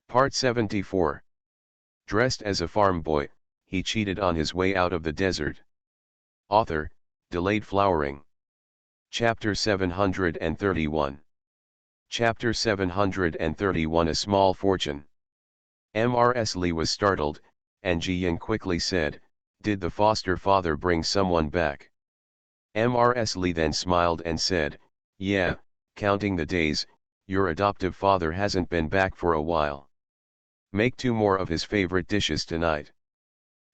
Part 74. Dressed as a farm boy, he cheated on his way out of the desert. Author, Delayed Flowering. Chapter 731. Chapter 731 A Small Fortune. Mrs. Lee was startled, and Ji Yin quickly said, "Did the foster father bring someone back?" Mrs. Lee then smiled and said, "Yeah, counting the days, your adoptive father hasn't been back for a while. Make 2 more of his favorite dishes tonight."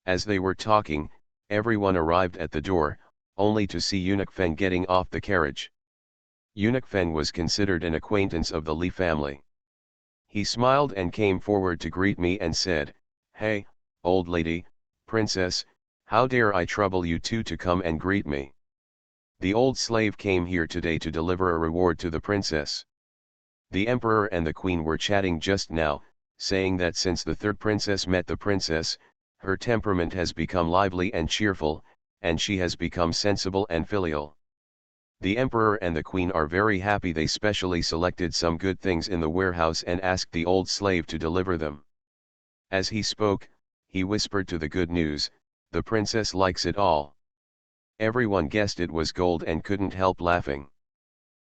As they were talking, everyone arrived at the door, only to see Eunuch Feng getting off the carriage. Eunuch Feng was considered an acquaintance of the Li family. He smiled and came forward to greet me and said, "Hey, old lady, princess, how dare I trouble you two to come and greet me? The old slave came here today to deliver a reward to the princess." The emperor and the queen were chatting just now, saying that since the third princess met the princess, her temperament has become lively and cheerful, and she has become sensible and filial. The emperor and the queen are very happy. They specially selected some good things in the warehouse and asked the old slave to deliver them. As he spoke, he whispered to the good news, "The princess likes it all." Everyone guessed it was gold and couldn't help laughing.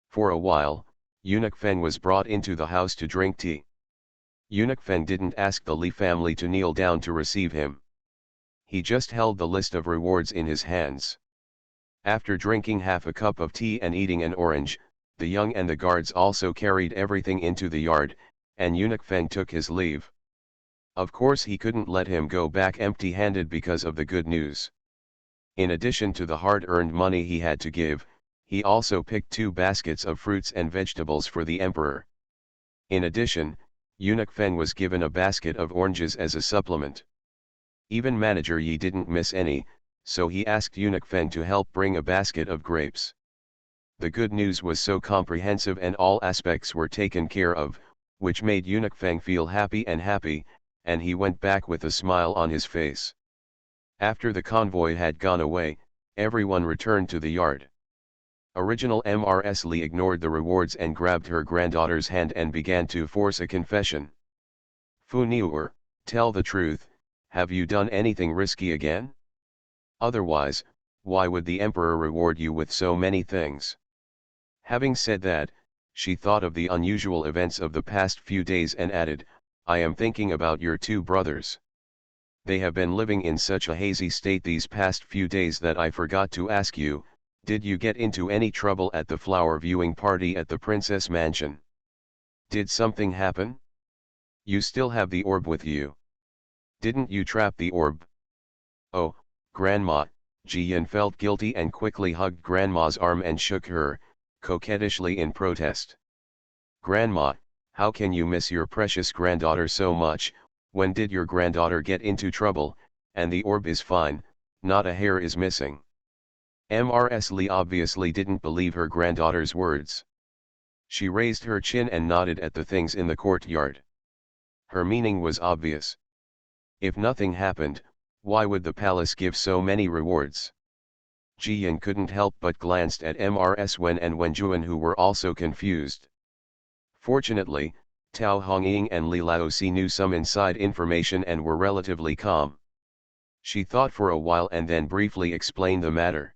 For a while, Eunuch Feng was brought into the house to drink tea. Eunuch Feng didn't ask the Li family to kneel down to receive him. He just held the list of rewards in his hands. After drinking half a cup of tea and eating an orange, the young and the guards also carried everything into the yard, and Eunuch Feng took his leave. Of course he couldn't let him go back empty-handed because of the good news. In addition to the hard-earned money he had to give, he also picked 2 baskets of fruits and vegetables for the emperor. In addition, Eunuch Feng was given a basket of oranges as a supplement. Even Manager Yi didn't miss any, so he asked Eunuch Feng to help bring a basket of grapes. The good news was so comprehensive and all aspects were taken care of, which made Eunuch Feng feel happy, and he went back with a smile on his face. After the convoy had gone away, everyone returned to the yard. Original Mrs. Lee ignored the rewards and grabbed her granddaughter's hand and began to force a confession. "Fu Niuer, tell the truth, have you done anything risky again? Otherwise, why would the emperor reward you with so many things?" Having said that, she thought of the unusual events of the past few days and added, "I am thinking about your 2 brothers. They have been living in such a hazy state these past few days that I forgot to ask you, did you get into any trouble at the flower viewing party at the princess mansion? Did something happen? You still have the orb with you. Didn't you trap the orb?" "Oh, Grandma," Ji Yin felt guilty and quickly hugged Grandma's arm and shook her, coquettishly in protest. "Grandma, how can you miss your precious granddaughter so much? When did your granddaughter get into trouble? And the orb is fine, not a hair is missing." Mrs. Lee obviously didn't believe her granddaughter's words. She raised her chin and nodded at the things in the courtyard. Her meaning was obvious. If nothing happened, why would the palace give so many rewards? Ji Yin couldn't help but glanced at Mrs. Wen and Wen Juan, who were also confused. Fortunately, Tao Hongying and Li Laozi knew some inside information and were relatively calm. She thought for a while and then briefly explained the matter.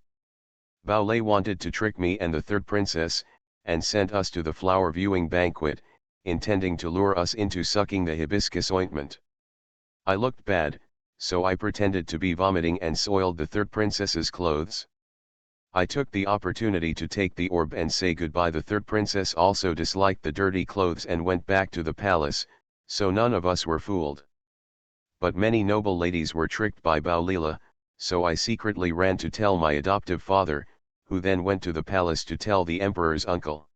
"Bao Lei wanted to trick me and the third princess, and sent us to the flower viewing banquet, intending to lure us into sucking the hibiscus ointment. I looked bad, so I pretended to be vomiting and soiled the third princess's clothes. I took the opportunity to take the orb and say goodbye. The third princess also disliked the dirty clothes and went back to the palace, so none of us were fooled. But many noble ladies were tricked by Bao Lila, so I secretly ran to tell my adoptive father, who then went to the palace to tell the emperor's uncle.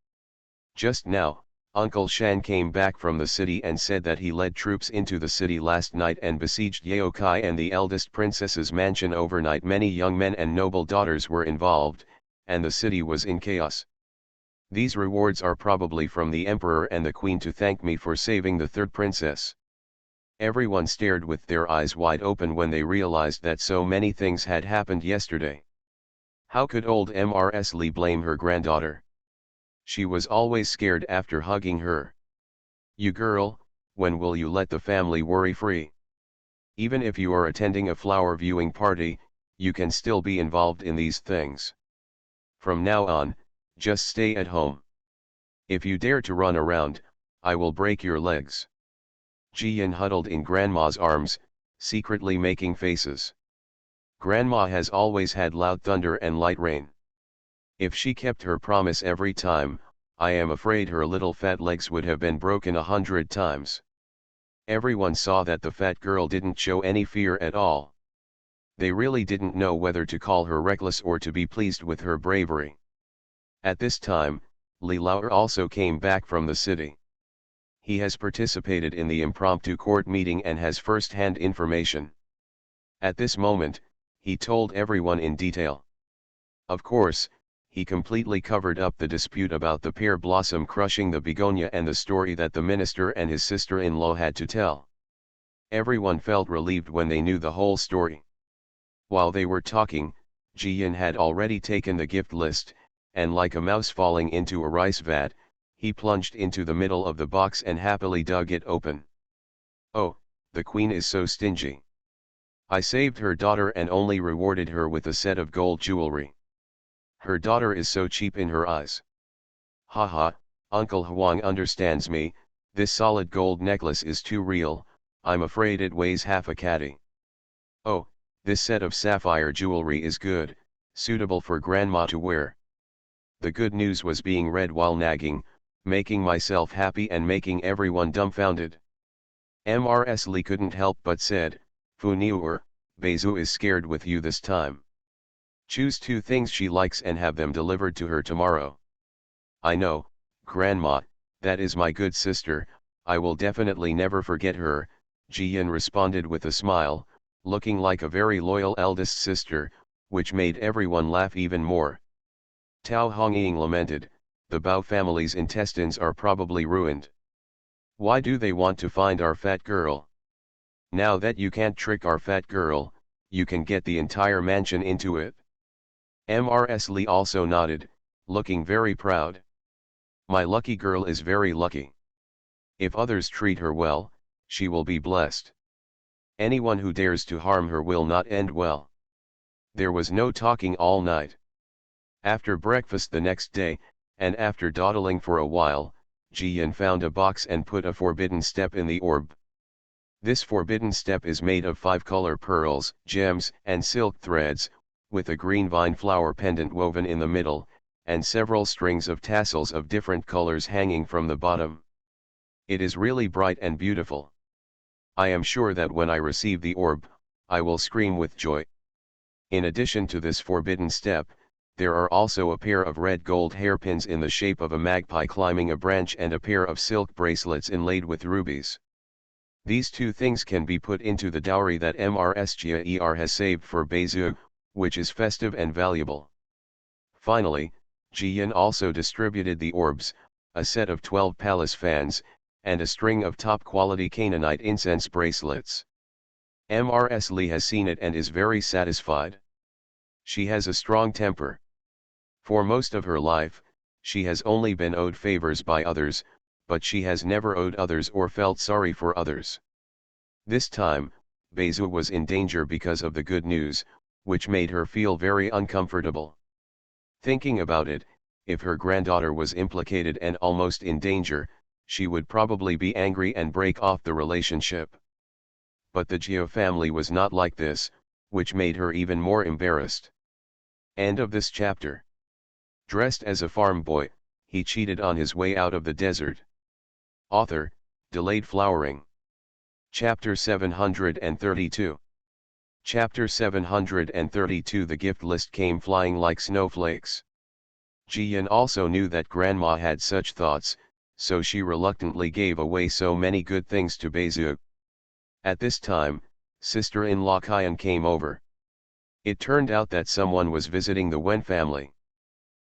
Just now, Uncle Shan came back from the city and said that he led troops into the city last night and besieged Yaokai and the eldest princess's mansion overnight. Many young men and noble daughters were involved, and the city was in chaos. These rewards are probably from the emperor and the queen to thank me for saving the third princess." Everyone stared with their eyes wide open when they realized that so many things had happened yesterday. How could old Mrs. Lee blame her granddaughter? She was always scared after hugging her. "You girl, when will you let the family worry free? Even if you are attending a flower viewing party, you can still be involved in these things. From now on, just stay at home. If you dare to run around, I will break your legs. Jian huddled in Grandma's arms, secretly making faces. Grandma has always had loud thunder and light rain. If she kept her promise every time, I am afraid her little fat legs would have been broken 100 times. Everyone saw that the fat girl didn't show any fear at all. They really didn't know whether to call her reckless or to be pleased with her bravery. At this time, Li Lauer also came back from the city. He has participated in the impromptu court meeting and has first-hand information. At this moment, he told everyone in detail. Of course, he completely covered up the dispute about the pear blossom crushing the begonia and the story that the minister and his sister-in-law had to tell. Everyone felt relieved when they knew the whole story. While they were talking, Jian had already taken the gift list, and like a mouse falling into a rice vat, he plunged into the middle of the box and happily dug it open. Oh, the queen is so stingy. I saved her daughter and only rewarded her with a set of gold jewelry. Her daughter is so cheap in her eyes. Haha, Uncle Huang understands me, this solid gold necklace is too real, I'm afraid it weighs half a caddy. Oh, this set of sapphire jewelry is good, suitable for grandma to wear. The good news was being read while nagging, making myself happy and making everyone dumbfounded. Mrs. Li couldn't help but said, Fu Niuer, Beizu is scared with you this time. Choose 2 things she likes and have them delivered to her tomorrow. I know, Grandma, that is my good sister, I will definitely never forget her, Jian responded with a smile, looking like a very loyal eldest sister, which made everyone laugh even more. Tao Hongying lamented, the Bao family's intestines are probably ruined. Why do they want to find our fat girl? Now that you can't trick our fat girl, you can get the entire mansion into it. Mrs. Li also nodded, looking very proud. My lucky girl is very lucky. If others treat her well, she will be blessed. Anyone who dares to harm her will not end well. There was no talking all night. After breakfast the next day, and after dawdling for a while, Jian found a box and put a forbidden step in the orb. This forbidden step is made of 5-color pearls, gems, and silk threads, with a green vine flower pendant woven in the middle, and several strings of tassels of different colors hanging from the bottom. It is really bright and beautiful. I am sure that when I receive the orb, I will scream with joy. In addition to this forbidden step, there are also a pair of red gold hairpins in the shape of a magpie climbing a branch and a pair of silk bracelets inlaid with rubies. These 2 things can be put into the dowry that Mrs. Jier has saved for Beizu, which is festive and valuable. Finally, Jian also distributed the orbs, a set of 12 palace fans, and a string of top-quality Canaanite incense bracelets. Mrs. Li has seen it and is very satisfied. She has a strong temper. For most of her life, she has only been owed favors by others, but she has never owed others or felt sorry for others. This time, Beizu was in danger because of the good news, which made her feel very uncomfortable. Thinking about it, if her granddaughter was implicated and almost in danger, she would probably be angry and break off the relationship. But the Jiu family was not like this, which made her even more embarrassed. End of this chapter. Dressed as a farm boy, he cheated on his way out of the desert. Author, Delayed Flowering. Chapter 732. Chapter 732. The gift list came flying like snowflakes. Jian also knew that Grandma had such thoughts, so she reluctantly gave away so many good things to Beizu. At this time, sister-in-law Qian came over. It turned out that someone was visiting the Wen family.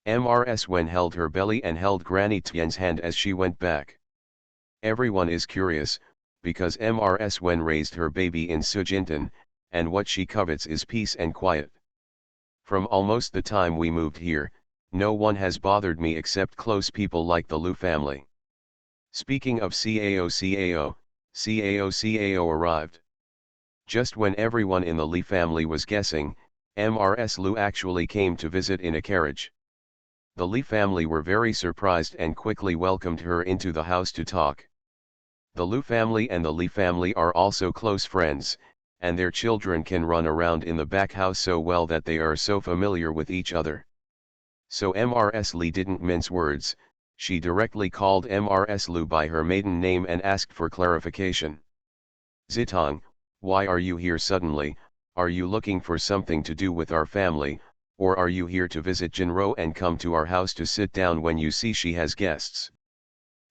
Mrs. Wen held her belly and held Granny Tian's hand as she went back. Everyone is curious, because Mrs. Wen raised her baby in Sujintan, and what she covets is peace and quiet. From almost the time we moved here, no one has bothered me except close people like the Lu family. Speaking of Cao, Cao arrived. Just when everyone in the Li family was guessing, Mrs. Lu actually came to visit in a carriage. The Li family were very surprised and quickly welcomed her into the house to talk. The Lu family and the Li family are also close friends, and their children can run around in the back house so well that they are so familiar with each other. So Mrs. Li didn't mince words, she directly called Mrs. Lu by her maiden name and asked for clarification. Zitong, why are you here suddenly? Are you looking for something to do with our family, or are you here to visit Jinro and come to our house to sit down when you see she has guests?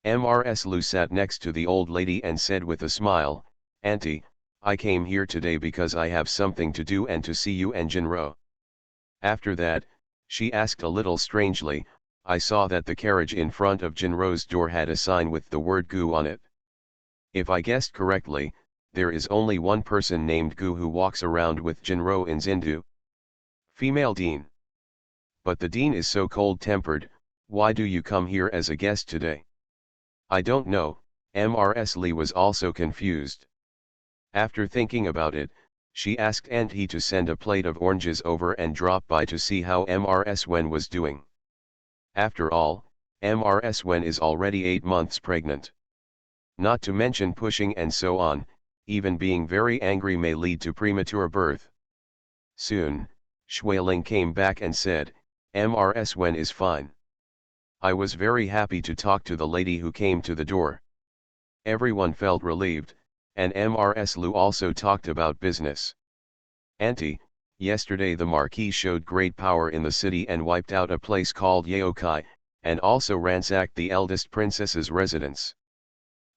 Mrs. Lu sat next to the old lady and said with a smile, Auntie, I came here today because I have something to do and to see you and Jinro. After that, she asked a little strangely, I saw that the carriage in front of Jinro's door had a sign with the word Gu on it. If I guessed correctly, there is only one person named Gu who walks around with Jinro in Zindu. Female Dean. But the Dean is so cold-tempered, why do you come here as a guest today? I don't know, Mrs. Li was also confused. After thinking about it, she asked Auntie to send a plate of oranges over and drop by to see how Mrs. Wen was doing. After all, Mrs. Wen is already 8 months pregnant. Not to mention pushing and so on, even being very angry may lead to premature birth. Soon, Shuiling came back and said, Mrs. Wen is fine. I was very happy to talk to the lady who came to the door. Everyone felt relieved, and Mrs. Lu also talked about business. Auntie, yesterday the Marquis showed great power in the city and wiped out a place called Yaokai, and also ransacked the eldest princess's residence.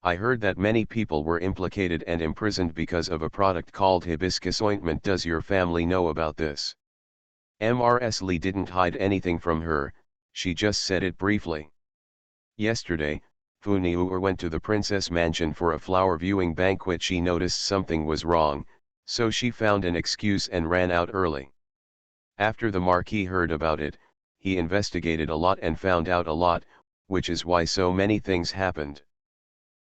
I heard that many people were implicated and imprisoned because of a product called hibiscus ointment. Does your family know about this? Mrs. Li didn't hide anything from her, she just said it briefly. Yesterday, Fu Niuer went to the princess mansion for a flower viewing banquet. She noticed something was wrong, so she found an excuse and ran out early. After the Marquis heard about it, he investigated a lot and found out a lot, which is why so many things happened.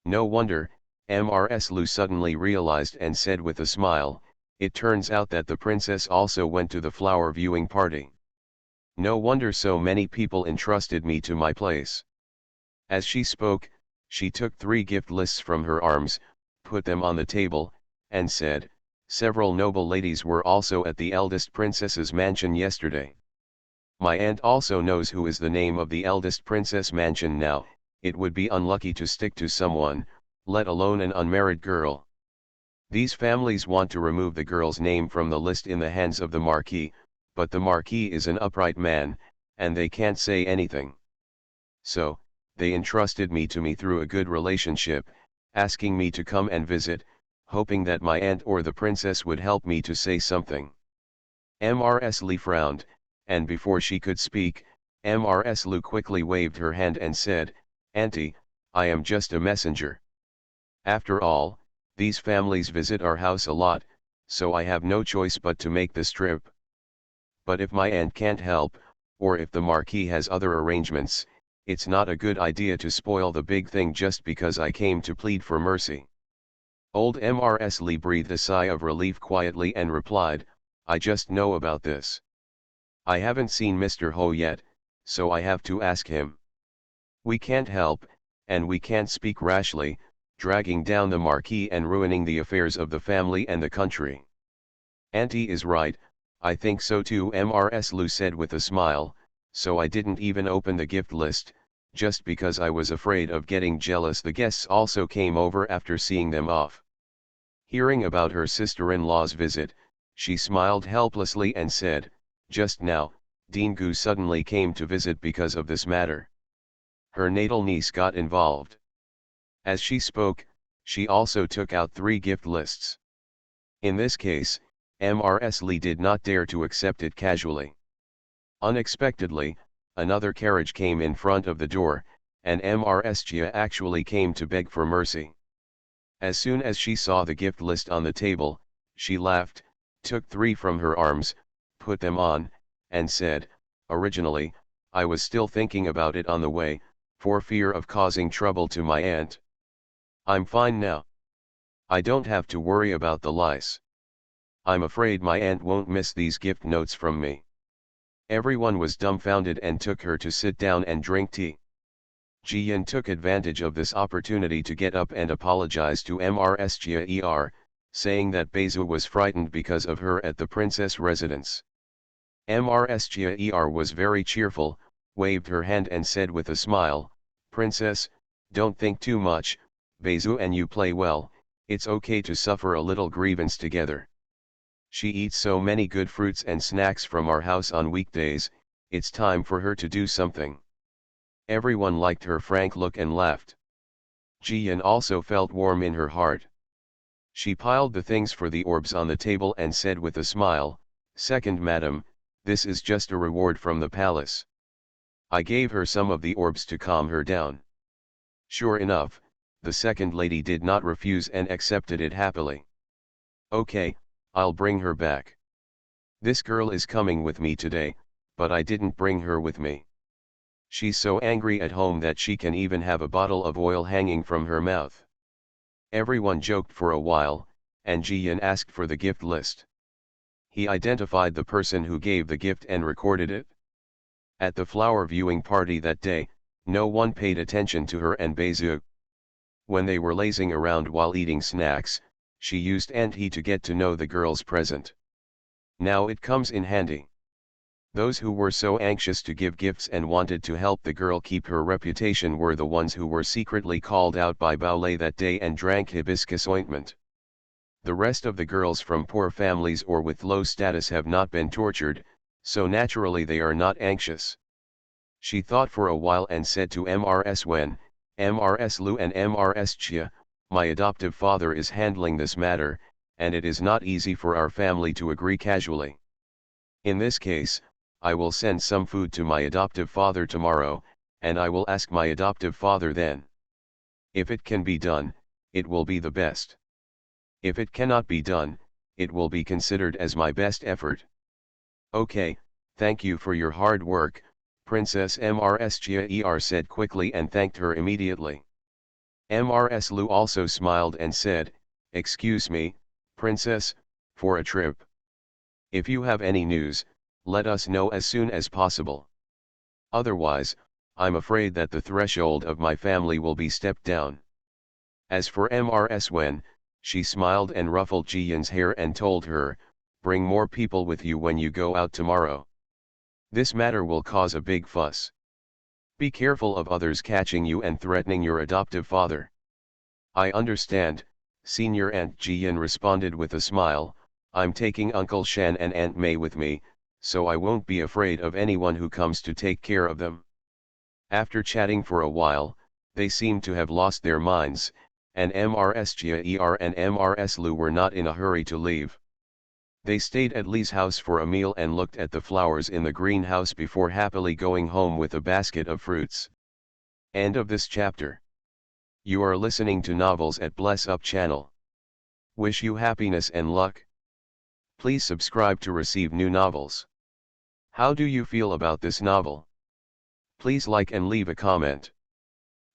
No wonder, Mrs. Lu suddenly realized and said with a smile, it turns out that the princess also went to the flower viewing party. No wonder so many people entrusted me to my place. As she spoke, she took 3 gift lists from her arms, put them on the table, and said, several noble ladies were also at the eldest princess's mansion yesterday. My aunt also knows who is the name of the eldest princess mansion now. It would be unlucky to stick to someone, let alone an unmarried girl. These families want to remove the girl's name from the list in the hands of the Marquis, but the Marquis is an upright man, and they can't say anything. So, they entrusted me to me through a good relationship, asking me to come and visit, hoping that my aunt or the princess would help me to say something. Mrs. Li frowned, and before she could speak, Mrs. Lu quickly waved her hand and said, Auntie, I am just a messenger. After all, these families visit our house a lot, so I have no choice but to make this trip. But if my aunt can't help, or if the Marquis has other arrangements, it's not a good idea to spoil the big thing just because I came to plead for mercy. Old Mrs. Li breathed a sigh of relief quietly and replied, I just know about this. I haven't seen Mr. Ho yet, so I have to ask him. We can't help, and we can't speak rashly, dragging down the Marquis and ruining the affairs of the family and the country. Auntie is right, I think so too, Mrs. Lu said with a smile, so I didn't even open the gift list, just because I was afraid of getting jealous. The guests also came over after seeing them off. Hearing about her sister-in-law's visit, she smiled helplessly and said, just now, Dean Gu suddenly came to visit because of this matter. Her natal niece got involved. As she spoke, she also took out 3 gift lists. In this case, Mrs. Li did not dare to accept it casually. Unexpectedly, another carriage came in front of the door, and Mrs. Jia actually came to beg for mercy. As soon as she saw the gift list on the table, she laughed, took 3 from her arms, put them on, and said, originally, I was still thinking about it on the way, for fear of causing trouble to my aunt. I'm fine now. I don't have to worry about the lice. I'm afraid my aunt won't miss these gift notes from me. Everyone was dumbfounded and took her to sit down and drink tea. Jian took advantage of this opportunity to get up and apologize to Mrs. saying that Beizu was frightened because of her at the princess residence. Mrs. was very cheerful, waved her hand and said with a smile, "Princess, don't think too much, Beizu and you play well, it's okay to suffer a little grievance together. She eats so many good fruits and snacks from our house on weekdays, it's time for her to do something." Everyone liked her frank look and laughed. Jian also felt warm in her heart. She piled the things for the orbs on the table and said with a smile, "Second madam, this is just a reward from the palace." I gave her some of the orbs to calm her down. Sure enough, the second lady did not refuse and accepted it happily. "Okay, I'll bring her back. This girl is coming with me today, but I didn't bring her with me. She's so angry at home that she can even have a bottle of oil hanging from her mouth." Everyone joked for a while, and Jian asked for the gift list. He identified the person who gave the gift and recorded it. At the flower viewing party that day, no one paid attention to her and Beizu. When they were lazing around while eating snacks, she used Aunt He to get to know the girl's present. Now it comes in handy. Those who were so anxious to give gifts and wanted to help the girl keep her reputation were the ones who were secretly called out by Baolei that day and drank hibiscus ointment. The rest of the girls from poor families or with low status have not been tortured, so naturally they are not anxious. She thought for a while and said to Mrs. Wen, Mrs. Lu and Mrs. Chia, "My adoptive father is handling this matter, and it is not easy for our family to agree casually. In this case, I will send some food to my adoptive father tomorrow, and I will ask my adoptive father then. If it can be done, it will be the best. If it cannot be done, it will be considered as my best effort." "Okay, thank you for your hard work," Princess Mrs. said quickly and thanked her immediately. Mrs. Lu also smiled and said, "Excuse me, Princess, for a trip. If you have any news, let us know as soon as possible. Otherwise, I'm afraid that the threshold of my family will be stepped down." As for Mrs. Wen, she smiled and ruffled Jian's hair and told her, "Bring more people with you when you go out tomorrow. This matter will cause a big fuss. Be careful of others catching you and threatening your adoptive father." "I understand, Senior Aunt," Jian responded with a smile. "I'm taking Uncle Shan and Aunt Mei with me, so I won't be afraid of anyone who comes to take care of them." After chatting for a while, they seemed to have lost their minds, and Mrs. and Mrs. Lu were not in a hurry to leave. They stayed at Li's house for a meal and looked at the flowers in the greenhouse before happily going home with a basket of fruits. End of this chapter. You are listening to Novels at Bless Up channel. Wish you happiness and luck. Please subscribe to receive new novels. How do you feel about this novel? Please like and leave a comment.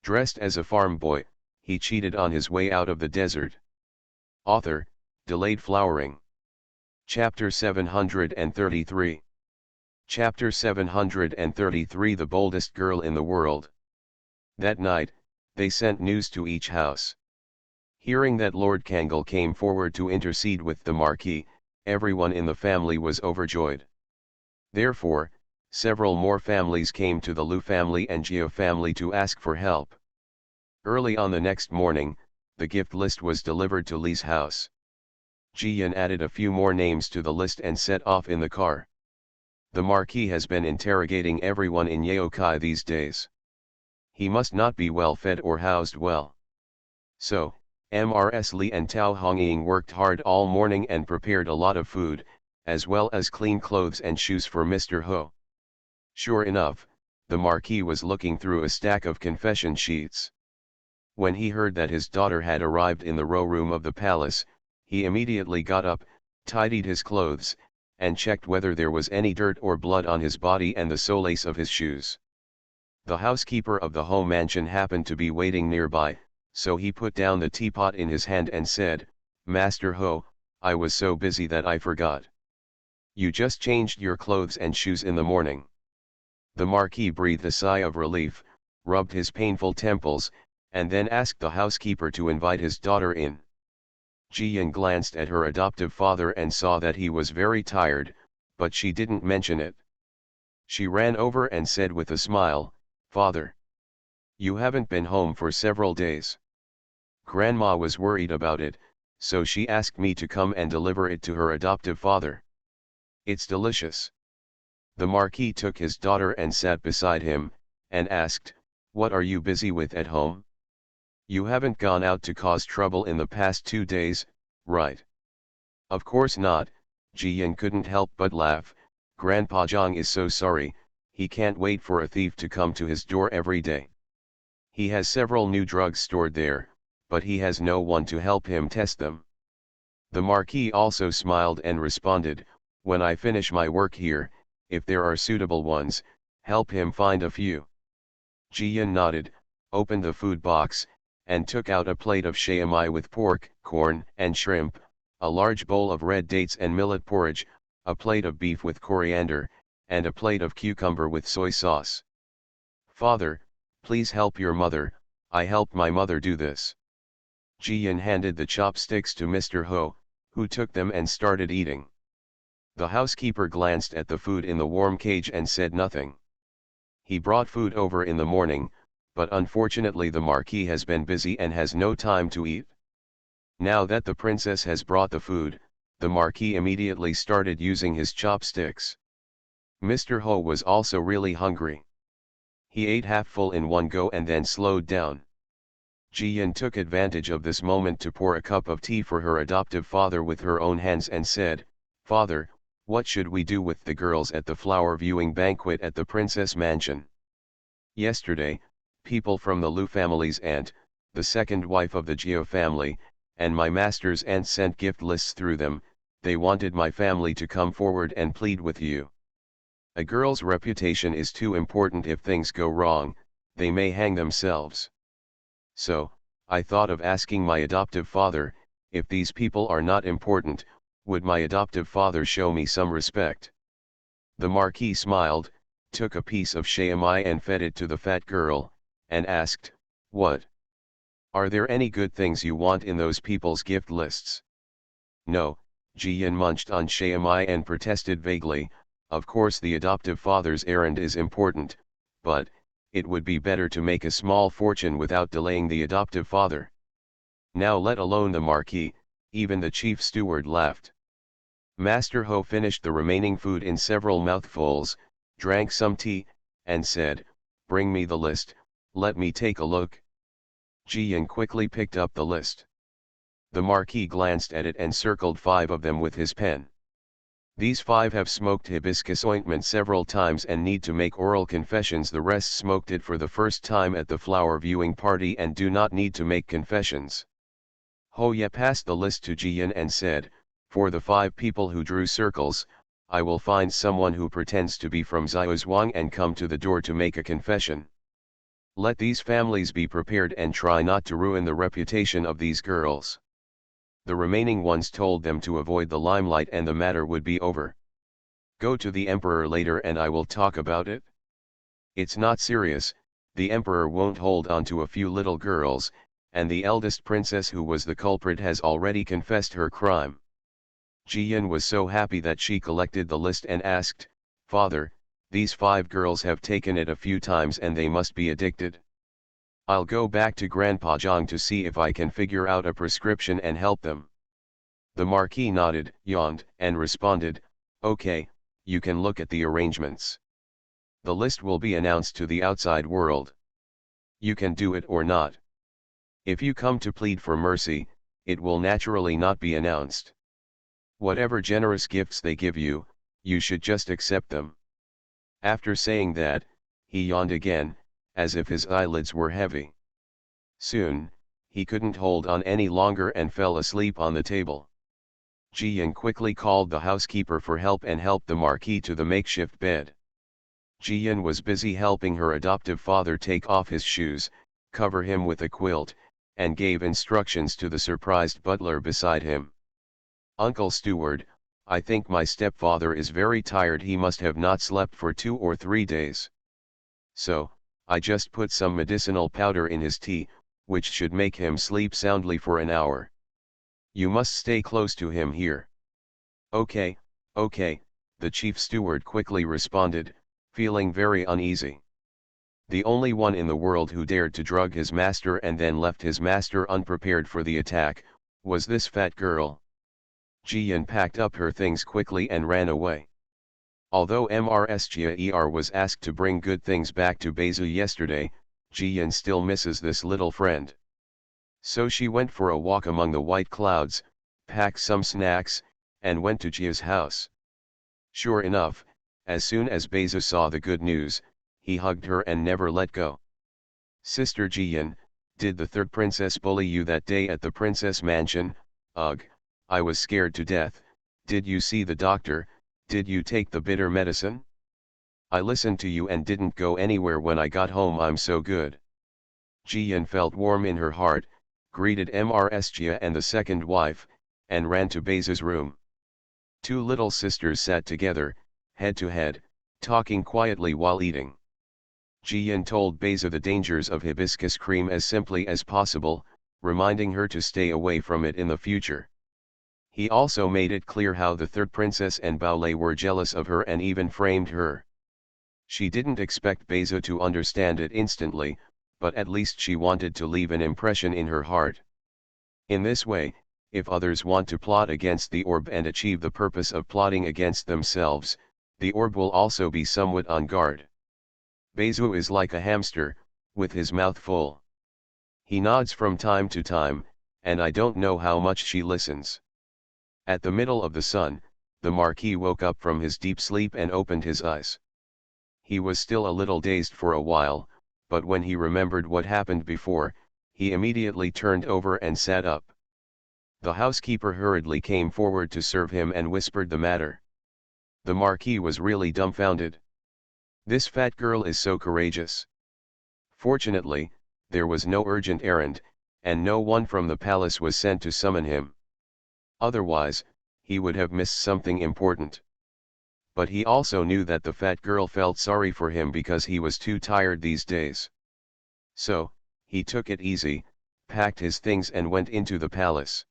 Dressed as a farm boy, he cheated on his way out of the desert. Author, Delayed Flowering. Chapter 733. Chapter 733. The Boldest Girl in the World. That night, they sent news to each house. Hearing that Lord Kangol came forward to intercede with the Marquis, everyone in the family was overjoyed. Therefore, several more families came to the Lu family and Jia family to ask for help. Early on the next morning, the gift list was delivered to Li's house. Jian added a few more names to the list and set off in the car. The Marquis has been interrogating everyone in Yaokai these days. He must not be well fed or housed well. So, Mrs. Li and Tao Hongying worked hard all morning and prepared a lot of food, as well as clean clothes and shoes for Mr. Ho. Sure enough, the Marquis was looking through a stack of confession sheets. When he heard that his daughter had arrived in the row room of the palace, he immediately got up, tidied his clothes, and checked whether there was any dirt or blood on his body and the solace of his shoes. The housekeeper of the home mansion happened to be waiting nearby, so he put down the teapot in his hand and said, "Master Ho, I was so busy that I forgot. You just changed your clothes and shoes in the morning." The Marquis breathed a sigh of relief, rubbed his painful temples, and then asked the housekeeper to invite his daughter in. Ji-Yan glanced at her adoptive father and saw that he was very tired, but she didn't mention it. She ran over and said with a smile, "Father, you haven't been home for several days." Grandma was worried about it, so she asked me to come and deliver it to her adoptive father. It's delicious. The Marquis took his daughter and sat beside him, and asked, "What are you busy with at home? You haven't gone out to cause trouble in the past 2 days, right?" "Of course not," Ji-Yan couldn't help but laugh. "Grandpa Zhang is so sorry, he can't wait for a thief to come to his door every day. He has several new drugs stored there, but he has no one to help him test them." The Marquis also smiled and responded, "When I finish my work here, if there are suitable ones, help him find a few." Ji-Yan nodded, opened the food box, and took out a plate of shayamai with pork, corn, and shrimp, a large bowl of red dates and millet porridge, a plate of beef with coriander, and a plate of cucumber with soy sauce. "Father, please help your mother, I helped my mother do this." Ji-Yan handed the chopsticks to Mr. Ho, who took them and started eating. The housekeeper glanced at the food in the warm cage and said nothing. "He brought food over in the morning, but unfortunately the Marquis has been busy and has no time to eat. Now that the princess has brought the food, the Marquis immediately started using his chopsticks." Mr. Ho was also really hungry. He ate half full in one go and then slowed down. Ji-Yan took advantage of this moment to pour a cup of tea for her adoptive father with her own hands and said, "Father, what should we do with the girls at the flower viewing banquet at the princess mansion? Yesterday, people from the Lu family's aunt, the second wife of the Jiao family, and my master's aunt sent gift lists through them. They wanted my family to come forward and plead with you. A girl's reputation is too important. If things go wrong, they may hang themselves. So, I thought of asking my adoptive father, if these people are not important, would my adoptive father show me some respect?" The Marquis smiled, took a piece of shayamai and fed it to the fat girl, and asked, "What? Are there any good things you want in those people's gift lists?" "No," Ji-Yan munched on shayamai and protested vaguely, "of course the adoptive father's errand is important, but it would be better to make a small fortune without delaying the adoptive father." Now let alone the Marquis, even the chief steward laughed. Master Ho finished the remaining food in several mouthfuls, drank some tea, and said, "Bring me the list, let me take a look." Ji-Yan quickly picked up the list. The Marquis glanced at it and circled 5 of them with his pen. "These 5 have smoked hibiscus ointment several times and need to make oral confessions. The rest smoked it for the first time at the flower viewing party and do not need to make confessions." Ho Ye passed the list to Ji-Yan and said, "For the 5 people who drew circles, I will find someone who pretends to be from Xiaozhuang and come to the door to make a confession. Let these families be prepared and try not to ruin the reputation of these girls." The remaining ones told them to avoid the limelight and the matter would be over. "Go to the emperor later and I will talk about it. It's not serious, the emperor won't hold on to a few little girls, and the eldest princess who was the culprit has already confessed her crime." Ji-Yan was so happy that she collected the list and asked, "Father, these 5 girls have taken it a few times and they must be addicted. I'll go back to Grandpa Zhang to see if I can figure out a prescription and help them." The Marquis nodded, yawned, and responded, "Okay, you can look at the arrangements. The list will be announced to the outside world. You can do it or not. If you come to plead for mercy, it will naturally not be announced. Whatever generous gifts they give you, you should just accept them." After saying that, he yawned again, as if his eyelids were heavy. Soon, he couldn't hold on any longer and fell asleep on the table. Ji-Yan quickly called the housekeeper for help and helped the Marquis to the makeshift bed. Ji-Yan was busy helping her adoptive father take off his shoes, cover him with a quilt, and gave instructions to the surprised butler beside him. "Uncle Steward, I think my stepfather is very tired, he must have not slept for 2 or 3 days. So, I just put some medicinal powder in his tea, which should make him sleep soundly for an hour. You must stay close to him here." "Okay, okay," the chief steward quickly responded, feeling very uneasy. The only one in the world who dared to drug his master and then left his master unprepared for the attack, was this fat girl. Jian packed up her things quickly and ran away. Although Mrsger was asked to bring good things back to Beizu yesterday, Jian still misses this little friend. So she went for a walk among the white clouds, packed some snacks, and went to Jia's house. Sure enough, as soon as Beizu saw the good news, he hugged her and never let go. "Sister Jian, did the third princess bully you that day at the princess mansion? Ugh, I was scared to death. Did you see the doctor? Did you take the bitter medicine? I listened to you and didn't go anywhere when I got home, I'm so good." Jian felt warm in her heart, greeted Mrsgia and the second wife, and ran to Beizu's room. Two little sisters sat together, head to head, talking quietly while eating. Jian told Beizu the dangers of hibiscus cream as simply as possible, reminding her to stay away from it in the future. He also made it clear how the third princess and Baolei were jealous of her and even framed her. She didn't expect Beizu to understand it instantly, but at least she wanted to leave an impression in her heart. In this way, if others want to plot against the orb and achieve the purpose of plotting against themselves, the orb will also be somewhat on guard. Beizu is like a hamster, with his mouth full. He nods from time to time, and I don't know how much she listens. At the middle of the sun, the Marquis woke up from his deep sleep and opened his eyes. He was still a little dazed for a while, but when he remembered what happened before, he immediately turned over and sat up. The housekeeper hurriedly came forward to serve him and whispered the matter. The Marquis was really dumbfounded. This fat girl is so courageous. Fortunately, there was no urgent errand, and no one from the palace was sent to summon him. Otherwise, he would have missed something important. But he also knew that the fat girl felt sorry for him because he was too tired these days. So, he took it easy, packed his things and went into the palace.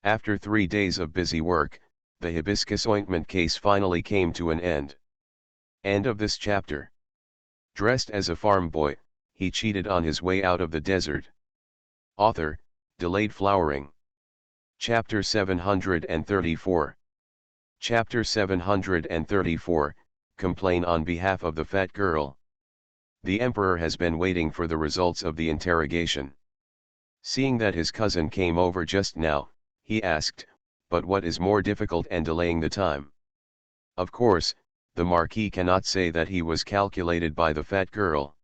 After 3 days of busy work, the hibiscus ointment case finally came to an end. End of this chapter. Dressed as a farm boy, he cheated on his way out of the desert. Author, Delayed Flowering. Chapter 734. Chapter 734, Complain on behalf of the fat girl. The emperor has been waiting for the results of the interrogation. Seeing that his cousin came over just now, he asked, "But what is more difficult and delaying the time?" Of course, the Marquis cannot say that he was calculated by the fat girl.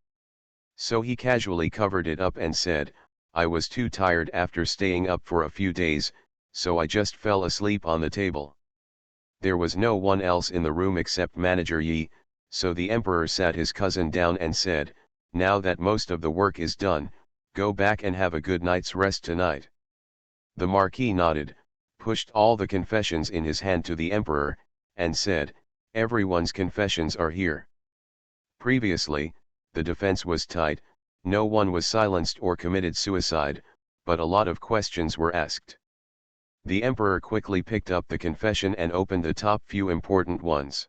So he casually covered it up and said, "I was too tired after staying up for a few days, so I just fell asleep on the table." There was no one else in the room except Manager Yi, so the emperor sat his cousin down and said, "Now that most of the work is done, go back and have a good night's rest tonight." The Marquis nodded, pushed all the confessions in his hand to the emperor, and said, "Everyone's confessions are here." Previously, the defense was tight, no one was silenced or committed suicide, but a lot of questions were asked. The emperor quickly picked up the confession and opened the top few important ones.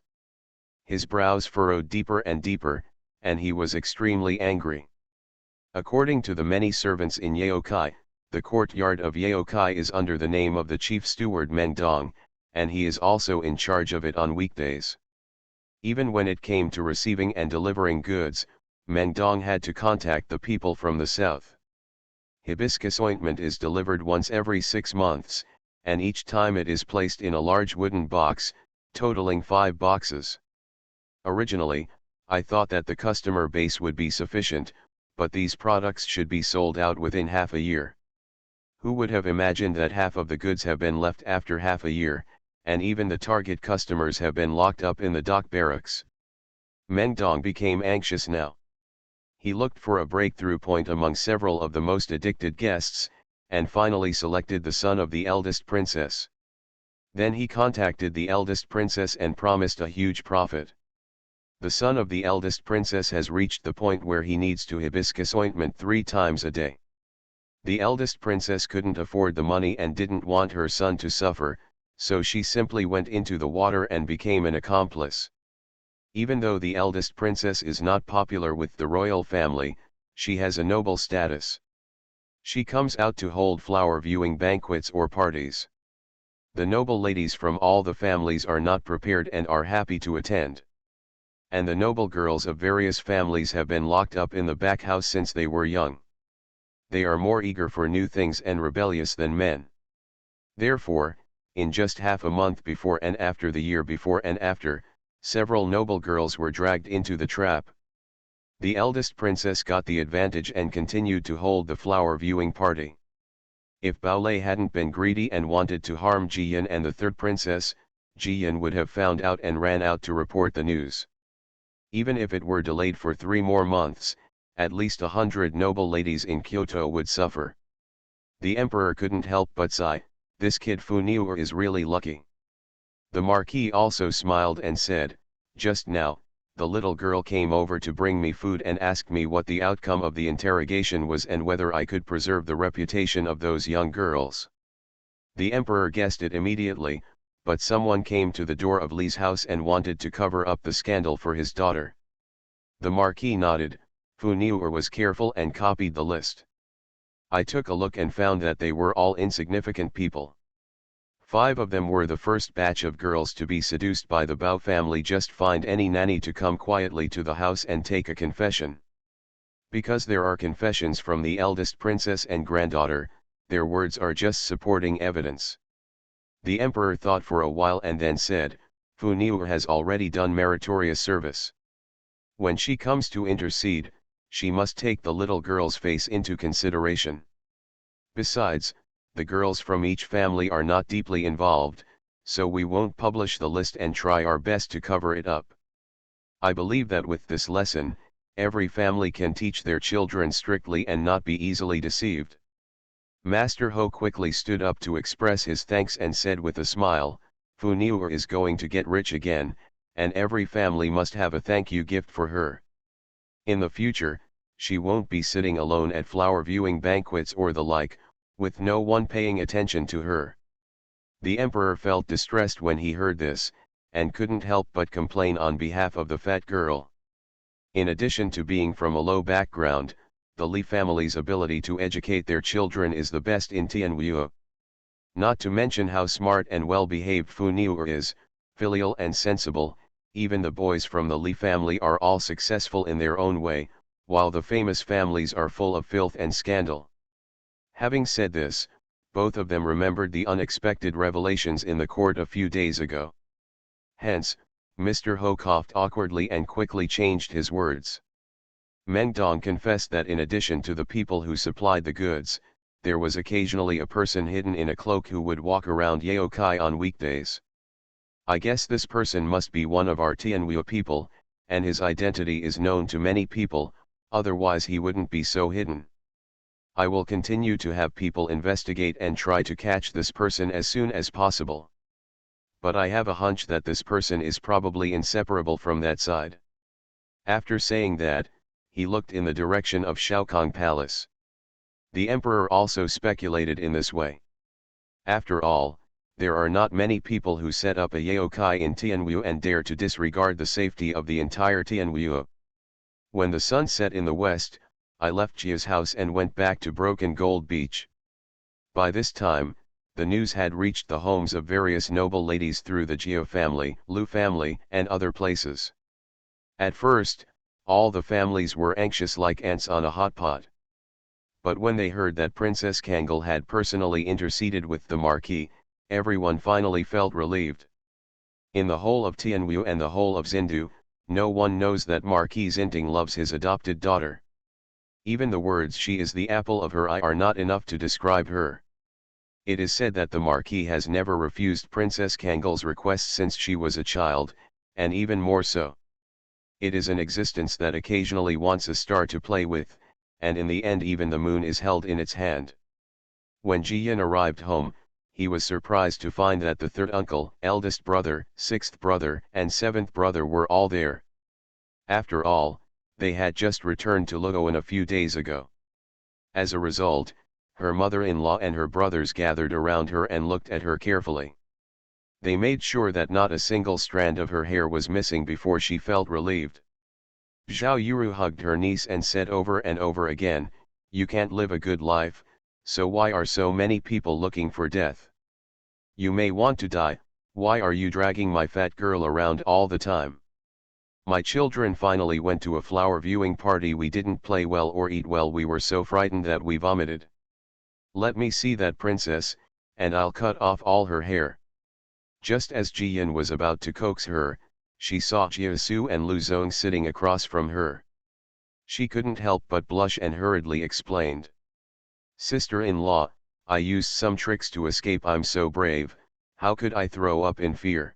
His brows furrowed deeper and deeper, and he was extremely angry. According to the many servants in Yaokai, the courtyard of Yaokai is under the name of the chief steward Meng Dong, and he is also in charge of it on weekdays. Even when it came to receiving and delivering goods, Meng Dong had to contact the people from the south. Hibiscus ointment is delivered once every 6 months, and each time it is placed in a large wooden box, totaling 5 boxes. Originally, I thought that the customer base would be sufficient, but these products should be sold out within half a year. Who would have imagined that half of the goods have been left after half a year, and even the target customers have been locked up in the dock barracks? Meng Dong became anxious now. He looked for a breakthrough point among several of the most addicted guests, and finally selected the son of the eldest princess. Then he contacted the eldest princess and promised a huge profit. The son of the eldest princess has reached the point where he needs to hibiscus ointment 3 times a day. The eldest princess couldn't afford the money and didn't want her son to suffer, so she simply went into the water and became an accomplice. Even though the eldest princess is not popular with the royal family, she has a noble status. She comes out to hold flower viewing banquets or parties. The noble ladies from all the families are not prepared and are happy to attend. And the noble girls of various families have been locked up in the back house since they were young. They are more eager for new things and rebellious than men. Therefore, in just half a month before and after the year before and after, several noble girls were dragged into the trap. The eldest princess got the advantage and continued to hold the flower viewing party. If Baolei hadn't been greedy and wanted to harm Jiyan and the third princess, Jiyan would have found out and ran out to report the news. Even if it were delayed for 3 more months, at least 100 noble ladies in Kyoto would suffer. The emperor couldn't help but sigh, this kid Funiu is really lucky. The marquis also smiled and said, just now, the little girl came over to bring me food and asked me what the outcome of the interrogation was and whether I could preserve the reputation of those young girls. The emperor guessed it immediately, but someone came to the door of Li's house and wanted to cover up the scandal for his daughter. The marquis nodded. Funiu was careful and copied the list. I took a look and found that they were all insignificant people. 5 of them were the first batch of girls to be seduced by the Bao family. Just find any nanny to come quietly to the house and take a confession. Because there are confessions from the eldest princess and granddaughter, their words are just supporting evidence. The emperor thought for a while and then said, Funiu has already done meritorious service. When she comes to intercede, she must take the little girl's face into consideration. Besides, the girls from each family are not deeply involved, so we won't publish the list and try our best to cover it up. I believe that with this lesson, every family can teach their children strictly and not be easily deceived. Master Ho quickly stood up to express his thanks and said with a smile, Funiu is going to get rich again, and every family must have a thank you gift for her. In the future, she won't be sitting alone at flower viewing banquets or the like, with no one paying attention to her. The emperor felt distressed when he heard this, and couldn't help but complain on behalf of the fat girl. In addition to being from a low background, the Li family's ability to educate their children is the best in Tianwu. Not to mention how smart and well-behaved Funiu is, filial and sensible. Even the boys from the Li family are all successful in their own way, while the famous families are full of filth and scandal. Having said this, both of them remembered the unexpected revelations in the court a few days ago. Hence, Mr. Ho coughed awkwardly and quickly changed his words. Meng Dong confessed that in addition to the people who supplied the goods, there was occasionally a person hidden in a cloak who would walk around Yaokai on weekdays. I guess this person must be one of our Tianwu people, and his identity is known to many people, otherwise he wouldn't be so hidden. I will continue to have people investigate and try to catch this person as soon as possible. But I have a hunch that this person is probably inseparable from that side. After saying that, he looked in the direction of Shaokong Palace. The emperor also speculated in this way. After all, there are not many people who set up a yaokai in Tianwu and dare to disregard the safety of the entire Tianwu. When the sun set in the west, I left Jia's house and went back to Broken Gold Beach. By this time, the news had reached the homes of various noble ladies through the Jia family, Lu family, and other places. At first, all the families were anxious like ants on a hot pot. But when they heard that Princess Kangol had personally interceded with the Marquis, everyone finally felt relieved. In the whole of Tianwu and the whole of Xindu, no one knows that Marquis Xinting loves his adopted daughter. Even the words "she is the apple of her eye" are not enough to describe her. It is said that the Marquis has never refused Princess Kangol's requests since she was a child, and even more so. It is an existence that occasionally wants a star to play with, and in the end even the moon is held in its hand. When Jiyan arrived home, he was surprised to find that the third uncle, eldest brother, sixth brother, and seventh brother were all there. After all, they had just returned to Luoan a few days ago. As a result, her mother-in-law and her brothers gathered around her and looked at her carefully. They made sure that not a single strand of her hair was missing before she felt relieved. Zhao Yuru hugged her niece and said over and over again, "You can't live a good life, so why are so many people looking for death? You may want to die, why are you dragging my fat girl around all the time? My children finally went to a flower viewing party. We didn't play well or eat well. We were so frightened that we vomited. Let me see that princess, and I'll cut off all her hair." Just as Jiyan was about to coax her, she saw Jiasu and Lu Zong sitting across from her. She couldn't help but blush and hurriedly explained. "Sister-in-law, I used some tricks to escape. I'm so brave, how could I throw up in fear?"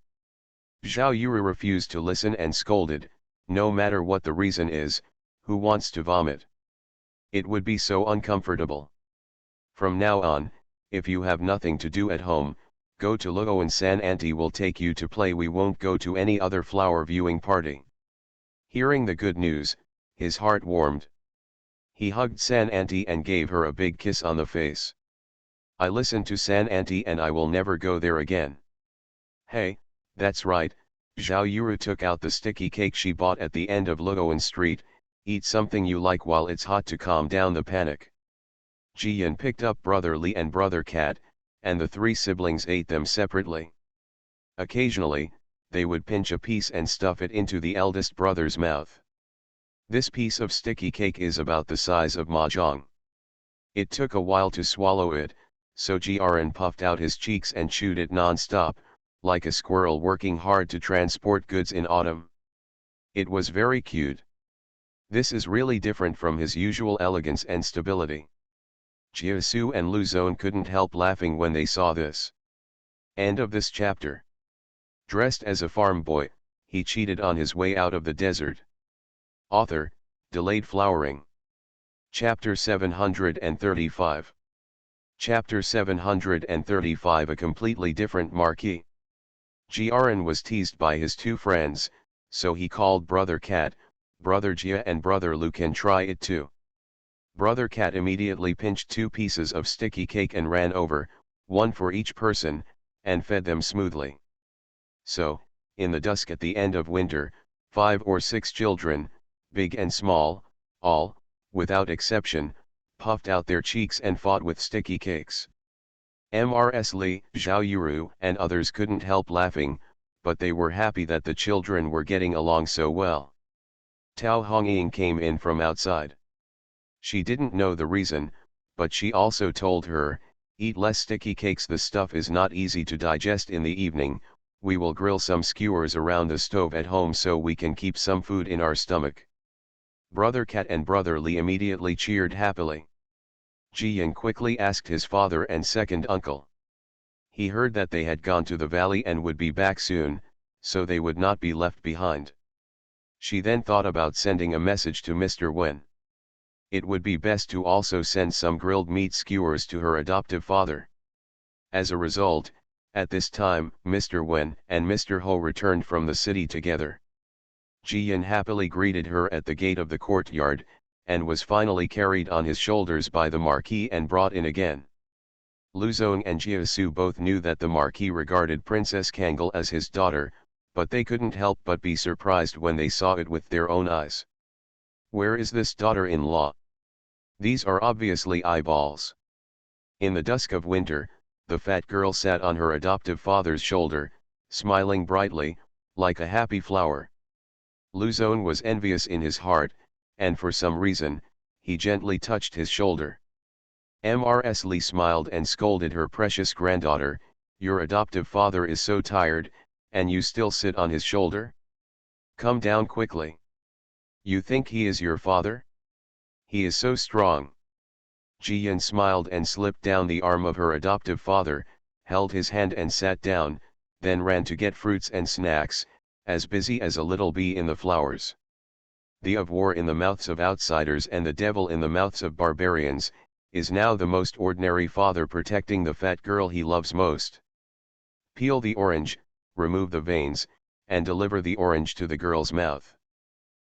Zhao Yuru refused to listen and scolded, "No matter what the reason is, who wants to vomit? It would be so uncomfortable. From now on, if you have nothing to do at home, go to Luoan. San Auntie will take you to play. We won't go to any other flower viewing party." Hearing the good news, his heart warmed. He hugged San Auntie and gave her a big kiss on the face. "I listened to San Auntie and I will never go there again." "Hey, that's right." Zhao Yuru took out the sticky cake she bought at the end of Luoan Street. "Eat something you like while it's hot to calm down the panic." Jiyan picked up Brother Li and Brother Cat, and the three siblings ate them separately. Occasionally, they would pinch a piece and stuff it into the eldest brother's mouth. This piece of sticky cake is about the size of mahjong. It took a while to swallow it, so Jiren puffed out his cheeks and chewed it non-stop, like a squirrel working hard to transport goods in autumn. It was very cute. This is really different from his usual elegance and stability. Jiasu and Lu Zong couldn't help laughing when they saw this. End of this chapter. Dressed as a farm boy, he cheated on his way out of the desert. Author, Delayed Flowering. Chapter 735. Chapter 735. A completely different Marquis. Jiren was teased by his two friends, so he called Brother Cat, Brother Jia and Brother Lu can try it too. Brother Cat immediately pinched 2 pieces of sticky cake and ran over, one for each person, and fed them smoothly. So, in the dusk at the end of winter, 5 or 6 children, big and small, all, without exception, puffed out their cheeks and fought with sticky cakes. Mrs. Li, Zhao Yuru and others couldn't help laughing, but they were happy that the children were getting along so well. Tao Hongying came in from outside. She didn't know the reason, but she also told her, "Eat less sticky cakes. The stuff is not easy to digest in the evening. We will grill some skewers around the stove at home so we can keep some food in our stomach." Brother Cat and Brother Li immediately cheered happily. Jiyan quickly asked his father and second uncle. He heard that they had gone to the valley and would be back soon, so they would not be left behind. She then thought about sending a message to Mr. Wen. It would be best to also send some grilled meat skewers to her adoptive father. As a result, at this time, Mr. Wen and Mr. Ho returned from the city together. Jiyan happily greeted her at the gate of the courtyard, and was finally carried on his shoulders by the Marquis and brought in again. Lu Zong and Jiasu both knew that the Marquis regarded Princess Kangal as his daughter, but they couldn't help but be surprised when they saw it with their own eyes. Where is this daughter-in-law? These are obviously eyeballs. In the dusk of winter, the fat girl sat on her adoptive father's shoulder, smiling brightly, like a happy flower. Lu Zong was envious in his heart, and for some reason, he gently touched his shoulder. Mrs. Li smiled and scolded her precious granddaughter, "Your adoptive father is so tired, and you still sit on his shoulder? Come down quickly. You think he is your father? He is so strong." Jiyan smiled and slipped down the arm of her adoptive father, held his hand and sat down, then ran to get fruits and snacks, as busy as a little bee in the flowers. the of war in the mouths of outsiders and the devil in the mouths of barbarians, is now the most ordinary father protecting the fat girl he loves most. Peel the orange, remove the veins, and deliver the orange to the girl's mouth.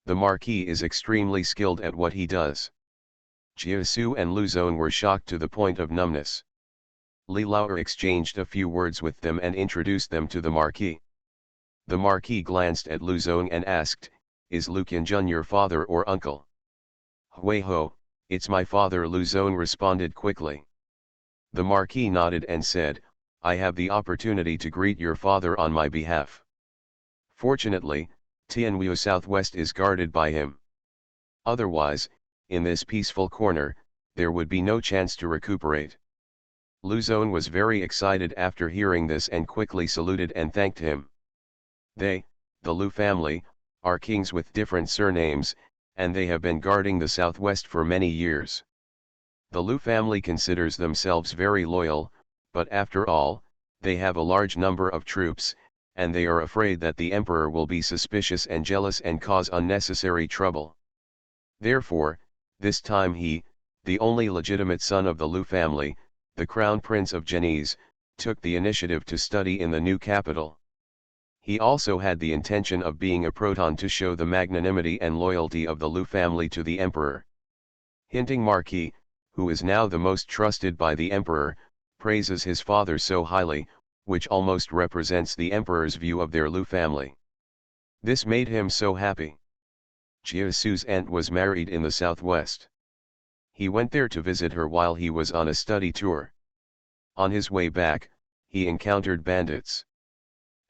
The Marquis is extremely skilled at what he does. Jiasu and Luzon were shocked to the point of numbness. Li Lao exchanged a few words with them and introduced them to the Marquis. The Marquis glanced at Luzon and asked, "Is Lu Qianjun your father or uncle?" "Hui ho, it's my father," Luzon responded quickly. The Marquis nodded and said, "I have the opportunity to greet your father on my behalf. Fortunately, Tianwu Southwest is guarded by him. Otherwise, in this peaceful corner, there would be no chance to recuperate." Luzon was very excited after hearing this and quickly saluted and thanked him. They, the Lu family, are kings with different surnames, and they have been guarding the southwest for many years. The Lu family considers themselves very loyal, but after all, they have a large number of troops, and they are afraid that the emperor will be suspicious and jealous and cause unnecessary trouble. Therefore, this time he, the only legitimate son of the Lu family, the crown prince of Genoese, took the initiative to study in the new capital. He also had the intention of being a proton to show the magnanimity and loyalty of the Lu family to the emperor. Hinting Marquis, who is now the most trusted by the emperor, praises his father so highly, which almost represents the emperor's view of their Lu family. This made him so happy. Jiasu's aunt was married in the southwest. He went there to visit her while he was on a study tour. On his way back, he encountered bandits.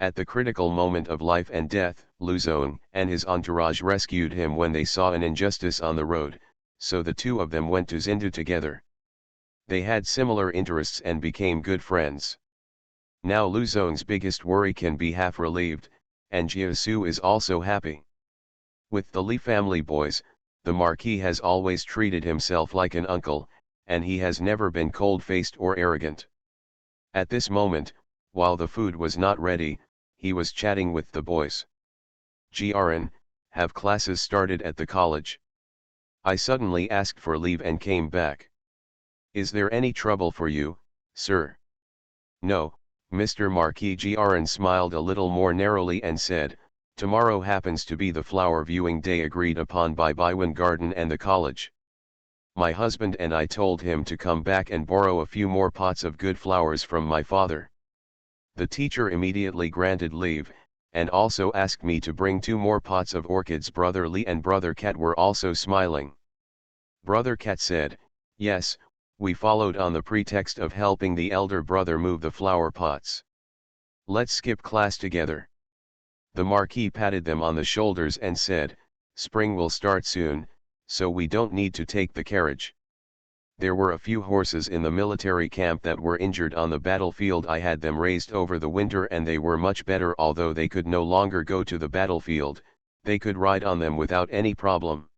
At the critical moment of life and death, Luzon and his entourage rescued him when they saw an injustice on the road, so the two of them went to Zindu together. They had similar interests and became good friends. Now Luzon's biggest worry can be half relieved, and Jiasu is also happy. With the Li family boys, the Marquis has always treated himself like an uncle, and he has never been cold-faced or arrogant. At this moment, while the food was not ready, he was chatting with the boys. "Grn, have classes started at the college? I suddenly asked for leave and came back. Is there any trouble for you, sir?" "No, Mr. Marquis." Grn smiled a little more narrowly and said, "Tomorrow happens to be the flower viewing day agreed upon by Baiwan Garden and the college. My husband and I told him to come back and borrow a few more pots of good flowers from my father. The teacher immediately granted leave, and also asked me to bring 2 more pots of orchids." Brother Li and Brother Cat were also smiling. Brother Cat said, "Yes, we followed on the pretext of helping the elder brother move the flower pots. Let's skip class together." The Marquis patted them on the shoulders and said, "Spring will start soon, so we don't need to take the carriage. There were a few horses in the military camp that were injured on the battlefield. I had them raised over the winter and they were much better. Although they could no longer go to the battlefield, they could ride on them without any problem.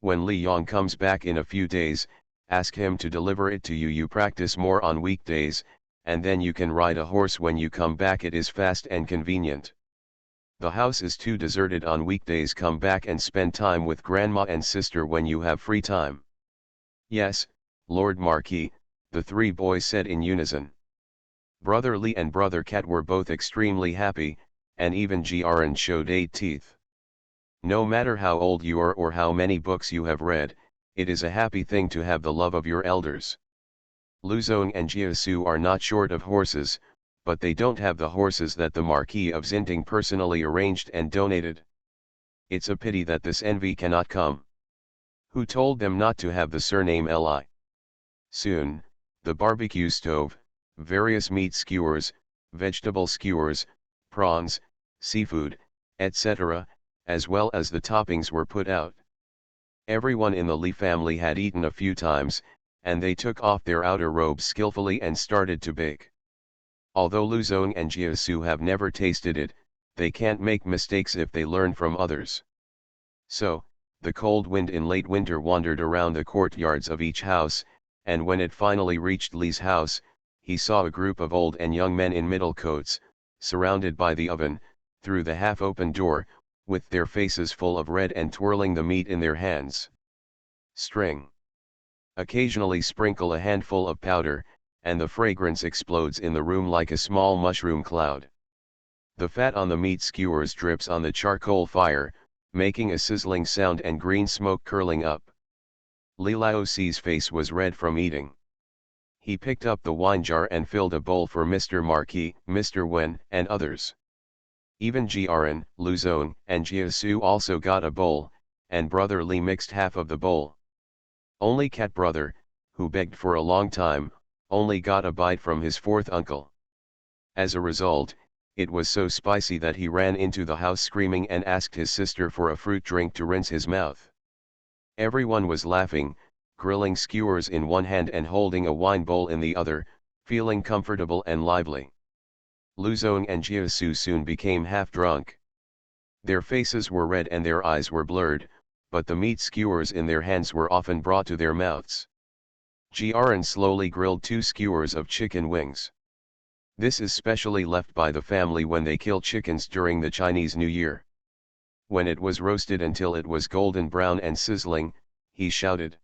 When Li Yong comes back in a few days, ask him to deliver it to you. You practice more on weekdays, and then you can ride a horse when you come back. It is fast and convenient. The house is too deserted on weekdays. Come back and spend time with grandma and sister when you have free time." "Yes, Lord Marquis," the 3 boys said in unison. Brother Li and Brother Cat were both extremely happy, and even Grn showed 8 teeth. No matter how old you are or how many books you have read, it is a happy thing to have the love of your elders. Luzon and Jiasu are not short of horses, but they don't have the horses that the Marquis of Zinting personally arranged and donated. It's a pity that this envy cannot come. Who told them not to have the surname Li? Soon, the barbecue stove, various meat skewers, vegetable skewers, prawns, seafood, etc., as well as the toppings were put out. Everyone in the Li family had eaten a few times, and they took off their outer robes skillfully and started to bake. Although Luzon and Jiasu have never tasted it, they can't make mistakes if they learn from others. So, the cold wind in late winter wandered around the courtyards of each house, and when it finally reached Li's house, he saw a group of old and young men in middle coats, surrounded by the oven, through the half-open door, with their faces full of red and twirling the meat in their hands. String. Occasionally sprinkle a handful of powder, and the fragrance explodes in the room like a small mushroom cloud. The fat on the meat skewers drips on the charcoal fire, making a sizzling sound and green smoke curling up. Li Laoxi's face was red from eating. He picked up the wine jar and filled a bowl for Mr. Marquis, Mr. Wen, and others. Even Jiaran, Luzong, and Jiasu also got a bowl, and Brother Li mixed half of the bowl. Only Cat Brother, who begged for a long time, only got a bite from his fourth uncle. As a result, it was so spicy that he ran into the house screaming and asked his sister for a fruit drink to rinse his mouth. Everyone was laughing, grilling skewers in one hand and holding a wine bowl in the other, feeling comfortable and lively. Luzong and Jiasu soon became half drunk. Their faces were red and their eyes were blurred, but the meat skewers in their hands were often brought to their mouths. Jiaran slowly grilled 2 skewers of chicken wings. This is specially left by the family when they kill chickens during the Chinese New Year. When it was roasted until it was golden brown and sizzling, he shouted.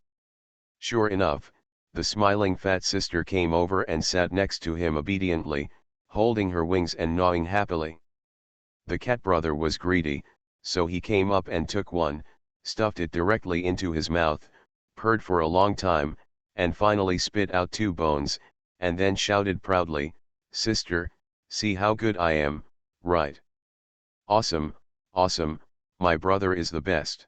Sure enough, the smiling fat sister came over and sat next to him obediently, holding her wings and gnawing happily. The cat brother was greedy, so he came up and took one, stuffed it directly into his mouth, purred for a long time, and finally spit out 2 bones, and then shouted proudly, "Sister, see how good I am, right? Awesome, awesome, my brother is the best."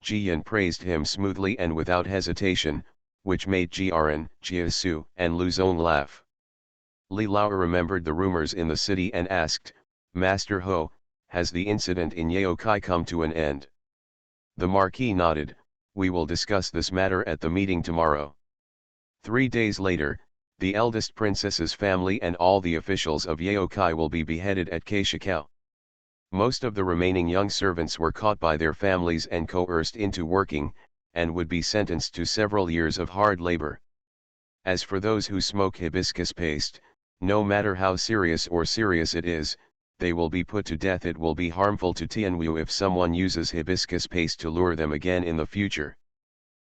Jiyan praised him smoothly and without hesitation, which made Jiaran, Jiasu, and Luzong laugh. Li Lao remembered the rumors in the city and asked, "Master Ho, has the incident in Yaokai come to an end?" The Marquis nodded, "We will discuss this matter at the meeting tomorrow." 3 days later, the eldest princess's family and all the officials of Yaokai will be beheaded at Keishikao. Most of the remaining young servants were caught by their families and coerced into working, and would be sentenced to several years of hard labor. As for those who smoke hibiscus paste, no matter how serious it is, they will be put to death. It will be harmful to Tianwu if someone uses hibiscus paste to lure them again in the future.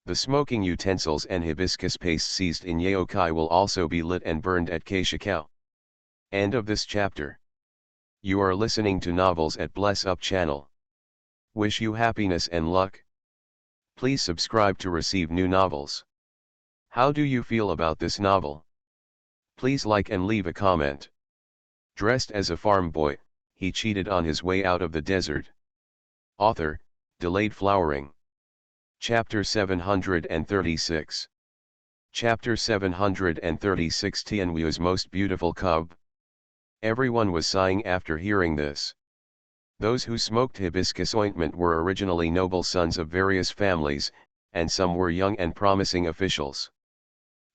The smoking utensils and hibiscus paste seized in Yaokai will also be lit and burned at Keishikao. End of this chapter. You are listening to Novels at Bless Up channel. Wish you happiness and luck. Please subscribe to receive new novels. How do you feel about this novel? Please like and leave a comment. Dressed as a farm boy, he cheated on his way out of the desert. Author, Delayed Flowering. Chapter 736. Chapter 736 Tianwu's most beautiful cub. Everyone was sighing after hearing this. Those who smoked hibiscus ointment were originally noble sons of various families, and some were young and promising officials.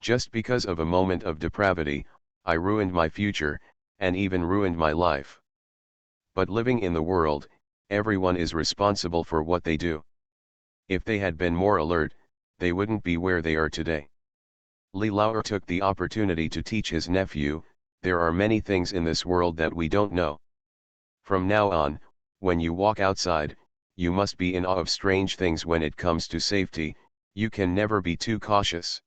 Just because of a moment of depravity, I ruined my future, and even ruined my life. But living in the world, everyone is responsible for what they do. If they had been more alert, they wouldn't be where they are today. Li Lao took the opportunity to teach his nephew, there are many things in this world that we don't know. From now on, when you walk outside, you must be in awe of strange things. When it comes to safety, you can never be too cautious.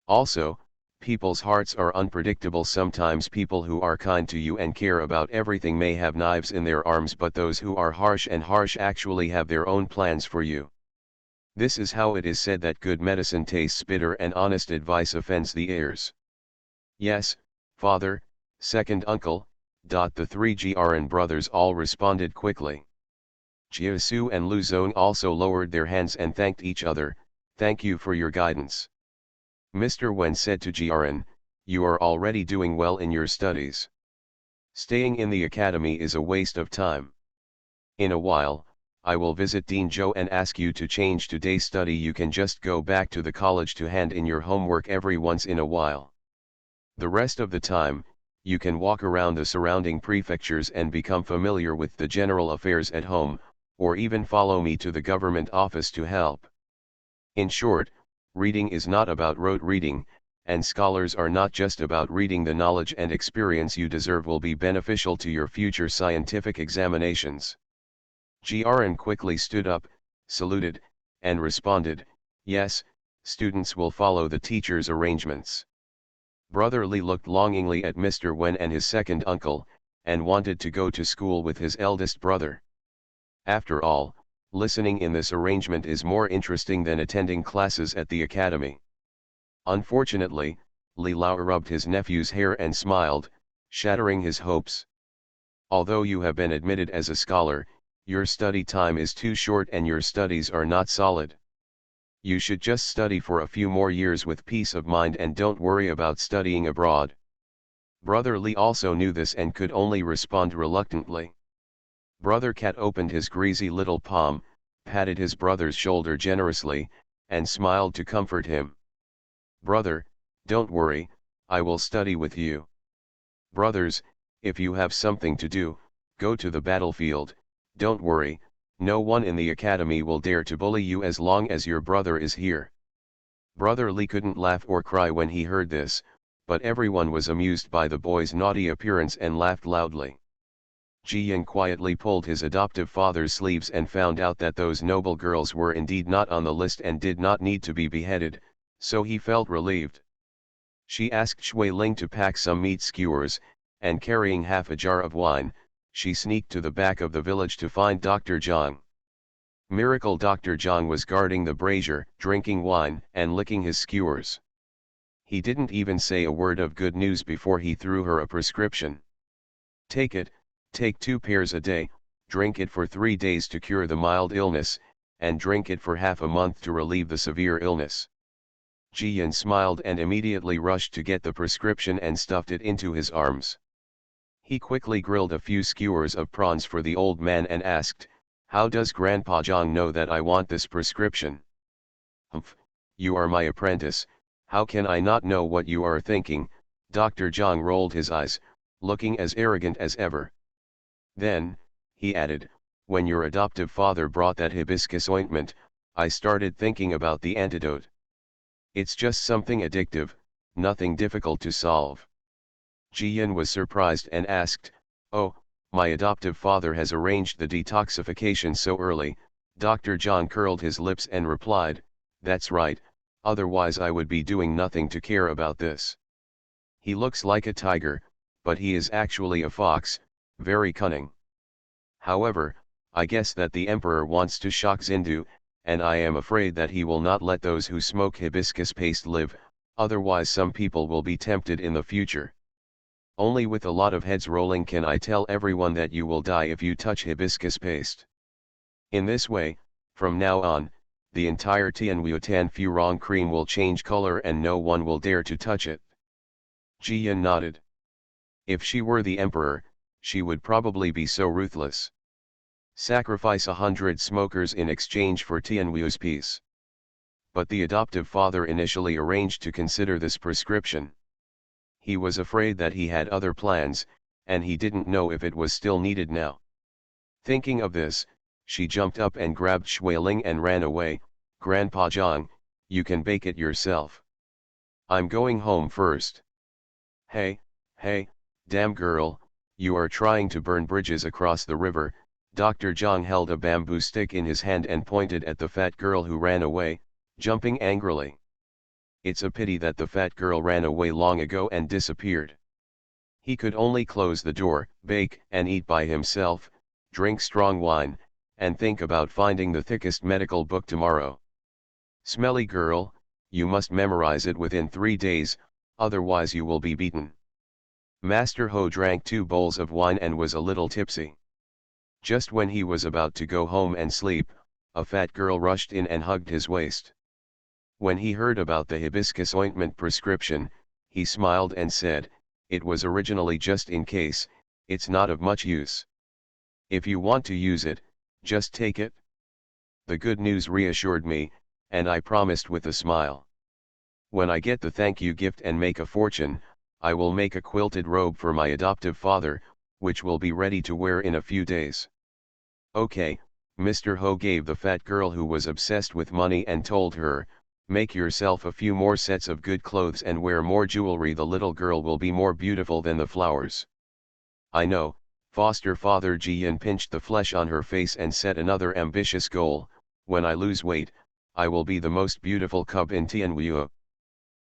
Also, people's hearts are unpredictable. Sometimes people who are kind to you and care about everything may have knives in their arms, but those who are harsh actually have their own plans for you. This is how it is said that good medicine tastes bitter and honest advice offends the ears. Yes, father, second uncle. The 3 Jiaran brothers all responded quickly. Jiasu and Luzong also lowered their hands and thanked each other. Thank you for your guidance. Mr. Wen said to Jiaran, you are already doing well in your studies. Staying in the academy is a waste of time. In a while, I will visit Dean Zhou and ask you to change to day study. You can just go back to the college to hand in your homework every once in a while. The rest of the time, you can walk around the surrounding prefectures and become familiar with the general affairs at home, or even follow me to the government office to help. In short, reading is not about rote reading, and scholars are not just about reading. The knowledge and experience you deserve will be beneficial to your future scientific examinations. Grn quickly stood up, saluted, and responded, "Yes, students will follow the teacher's arrangements." Brother Li looked longingly at Mr. Wen and his second uncle, and wanted to go to school with his eldest brother. After all, listening in this arrangement is more interesting than attending classes at the academy. Unfortunately, Li Lao rubbed his nephew's hair and smiled, shattering his hopes. "Although you have been admitted as a scholar, your study time is too short and your studies are not solid. You should just study for a few more years with peace of mind and don't worry about studying abroad." Brother Li also knew this and could only respond reluctantly. Brother Cat opened his greasy little palm, patted his brother's shoulder generously, and smiled to comfort him. "Brother, don't worry, I will study with you. Brothers, if you have something to do, go to the battlefield, don't worry, no one in the academy will dare to bully you as long as your brother is here." Brother Li couldn't laugh or cry when he heard this, but everyone was amused by the boy's naughty appearance and laughed loudly. Jiyan quietly pulled his adoptive father's sleeves and found out that those noble girls were indeed not on the list and did not need to be beheaded, so he felt relieved. She asked Shui Ling to pack some meat skewers, and carrying half a jar of wine, she sneaked to the back of the village to find Dr. Zhang. Miracle Dr. Zhang was guarding the brazier, drinking wine and licking his skewers. He didn't even say a word of good news before he threw her a prescription. "Take it, take 2 pairs a day, drink it for 3 days to cure the mild illness, and drink it for half a month to relieve the severe illness." Jiyan smiled and immediately rushed to get the prescription and stuffed it into his arms. He quickly grilled a few skewers of prawns for the old man and asked, "How does Grandpa Zhang know that I want this prescription?" "Humph, you are my apprentice, how can I not know what you are thinking?" Dr. Zhang rolled his eyes, looking as arrogant as ever. "Then," he added, "when your adoptive father brought that hibiscus ointment, I started thinking about the antidote. It's just something addictive, nothing difficult to solve." Jiyan was surprised and asked, "Oh, my adoptive father has arranged the detoxification so early?" Dr. Zhang curled his lips and replied, "That's right, otherwise I would be doing nothing to care about this. He looks like a tiger, but he is actually a fox, very cunning. However, I guess that the emperor wants to shock Zindu, and I am afraid that he will not let those who smoke hibiscus paste live, otherwise some people will be tempted in the future. Only with a lot of heads rolling can I tell everyone that you will die if you touch hibiscus paste. In this way, from now on, the entire Tianwutan Furong cream will change color and no one will dare to touch it." Jiyan nodded. If she were the emperor, she would probably be so ruthless. Sacrifice 100 smokers in exchange for Tianwu's peace. But the adoptive father initially arranged to consider this prescription. He was afraid that he had other plans, and he didn't know if it was still needed now. Thinking of this, she jumped up and grabbed Shui Ling and ran away. "Grandpa Zhang, you can bake it yourself. I'm going home first." Hey, damn girl, you are trying to burn bridges across the river." Dr. Zhang held a bamboo stick in his hand and pointed at the fat girl who ran away, jumping angrily. It's a pity that the fat girl ran away long ago and disappeared. He could only close the door, bake and eat by himself, drink strong wine, and think about finding the thickest medical book tomorrow. "Smelly girl, you must memorize it within 3 days, otherwise you will be beaten." Master Ho drank 2 bowls of wine and was a little tipsy. Just when he was about to go home and sleep, a fat girl rushed in and hugged his waist. When he heard about the hibiscus ointment prescription, he smiled and said, "It was originally just in case, it's not of much use. If you want to use it, just take it." The good news reassured me, and I promised with a smile. "When I get the thank you gift and make a fortune, I will make a quilted robe for my adoptive father, which will be ready to wear in a few days." "Okay," Mr. Ho gave the fat girl who was obsessed with money and told her, "Make yourself a few more sets of good clothes and wear more jewelry. The little girl will be more beautiful than the flowers." "I know, Foster father Jian pinched the flesh on her face and set another ambitious goal: when I lose weight, I will be the most beautiful cub in Tianwu.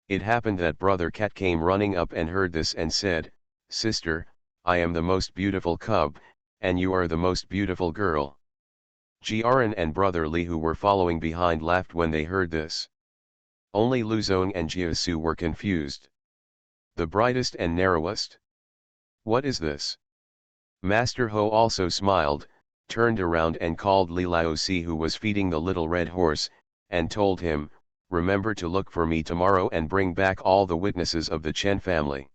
It happened that brother cat came running up and heard this and said, "Sister, I am the most beautiful cub, and you are the most beautiful girl." Jiaran and brother Li, who were following behind, laughed when they heard this. Only Luzong and Jiasu were confused. The brightest and narrowest? What is this? Master Ho also smiled, turned around and called Li Laosi, who was feeding the little red horse, and told him, "Remember to look for me tomorrow and bring back all the witnesses of the Chen family."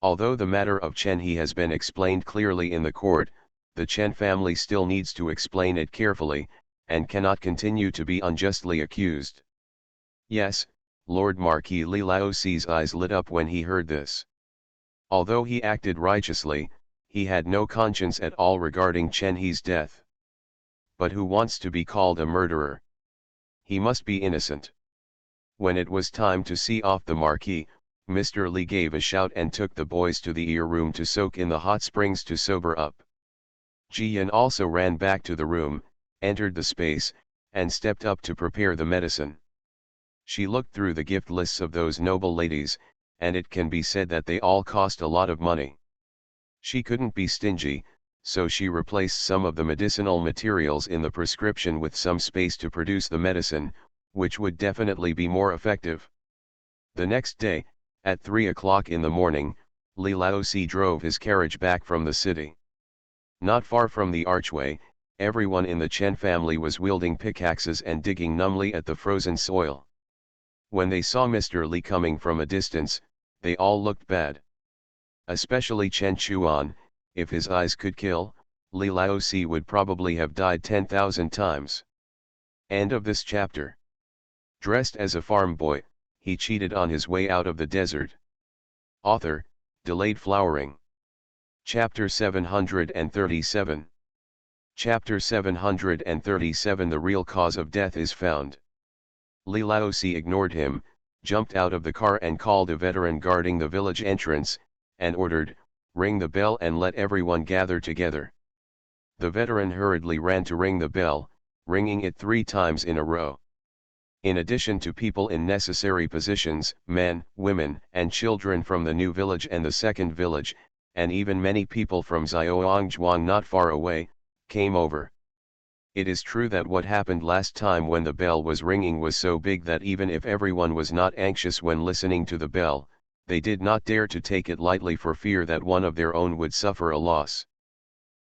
Although the matter of Chen He has been explained clearly in the court, the Chen family still needs to explain it carefully, and cannot continue to be unjustly accused. Yes, Lord Marquis Li Laosi's eyes lit up when he heard this. Although he acted righteously, he had no conscience at all regarding Chen He's death. But who wants to be called a murderer? He must be innocent. When it was time to see off the Marquis, Mr. Li gave a shout and took the boys to the ear room to soak in the hot springs to sober up. Jian also ran back to the room, entered the space, and stepped up to prepare the medicine. She looked through the gift lists of those noble ladies, and it can be said that they all cost a lot of money. She couldn't be stingy, so she replaced some of the medicinal materials in the prescription with some space to produce the medicine, which would definitely be more effective. The next day, at 3 o'clock in the morning, Li Laosi drove his carriage back from the city. Not far from the archway, everyone in the Chen family was wielding pickaxes and digging numbly at the frozen soil. When they saw Mr. Li coming from a distance, they all looked bad. Especially Chen Chuan. If his eyes could kill, Li Laosi would probably have died 10,000 times. End of this chapter. Dressed as a farm boy, he cheated on his way out of the desert. Author, Delayed Flowering. Chapter 737. Chapter 737. The real cause of death is found. Li Laosi ignored him, jumped out of the car and called a veteran guarding the village entrance, and ordered, "Ring the bell and let everyone gather together." The veteran hurriedly ran to ring the bell, ringing it 3 times in a row. In addition to people in necessary positions, men, women, and children from the new village and the second village, and even many people from Xiaoangjuang not far away, came over. It is true that what happened last time when the bell was ringing was so big that even if everyone was not anxious when listening to the bell, they did not dare to take it lightly for fear that one of their own would suffer a loss.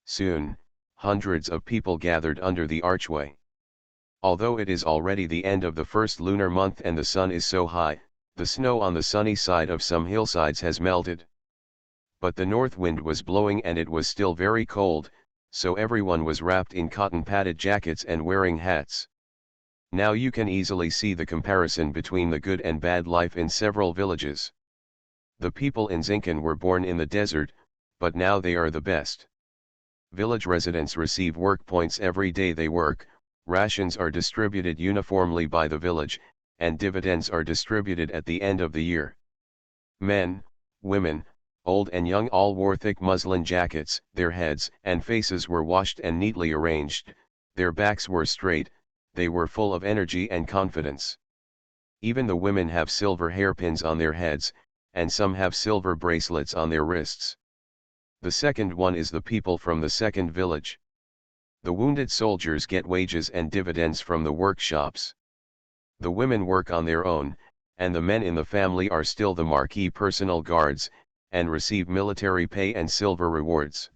Soon, hundreds of people gathered under the archway. Although it is already the end of the first lunar month and the sun is so high, the snow on the sunny side of some hillsides has melted. But the north wind was blowing and it was still very cold, so everyone was wrapped in cotton-padded jackets and wearing hats. Now you can easily see the comparison between the good and bad life in several villages. The people in Zincan were born in the desert, but now they are the best. Village residents receive work points every day they work, rations are distributed uniformly by the village, and dividends are distributed at the end of the year. Men, women, old and young all wore thick muslin jackets, their heads and faces were washed and neatly arranged, their backs were straight, they were full of energy and confidence. Even the women have silver hairpins on their heads, and some have silver bracelets on their wrists. The second one is the people from the second village. The wounded soldiers get wages and dividends from the workshops. The women work on their own, and the men in the family are still the Marquis personal guards, and receive military pay and silver rewards.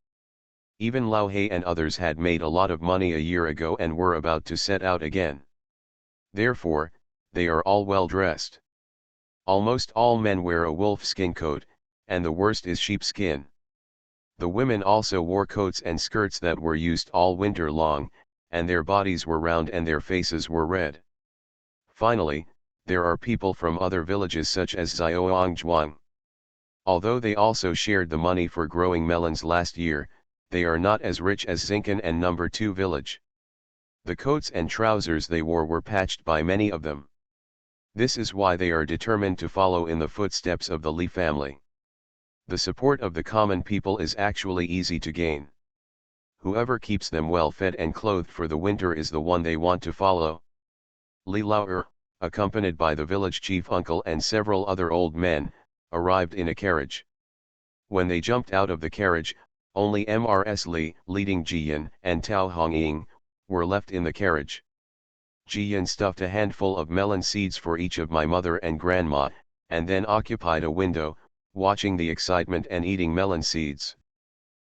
Even Lao He and others had made a lot of money a year ago and were about to set out again. Therefore, they are all well dressed. Almost all men wear a wolf-skin coat, and the worst is sheepskin. The women also wore coats and skirts that were used all winter long, and their bodies were round and their faces were red. Finally, there are people from other villages such as Xiaoangjuang. Although they also shared the money for growing melons last year, they are not as rich as Zincan and number 2 village. The coats and trousers they wore were patched by many of them. This is why they are determined to follow in the footsteps of the Li family. The support of the common people is actually easy to gain. Whoever keeps them well fed and clothed for the winter is the one they want to follow. Li Lao, accompanied by the village chief uncle and several other old men, arrived in a carriage. When they jumped out of the carriage, only Mrs. Li, leading Jiyan and Tao Hongying, were left in the carriage. Jiyan stuffed a handful of melon seeds for each of my mother and grandma, and then occupied a window, watching the excitement and eating melon seeds.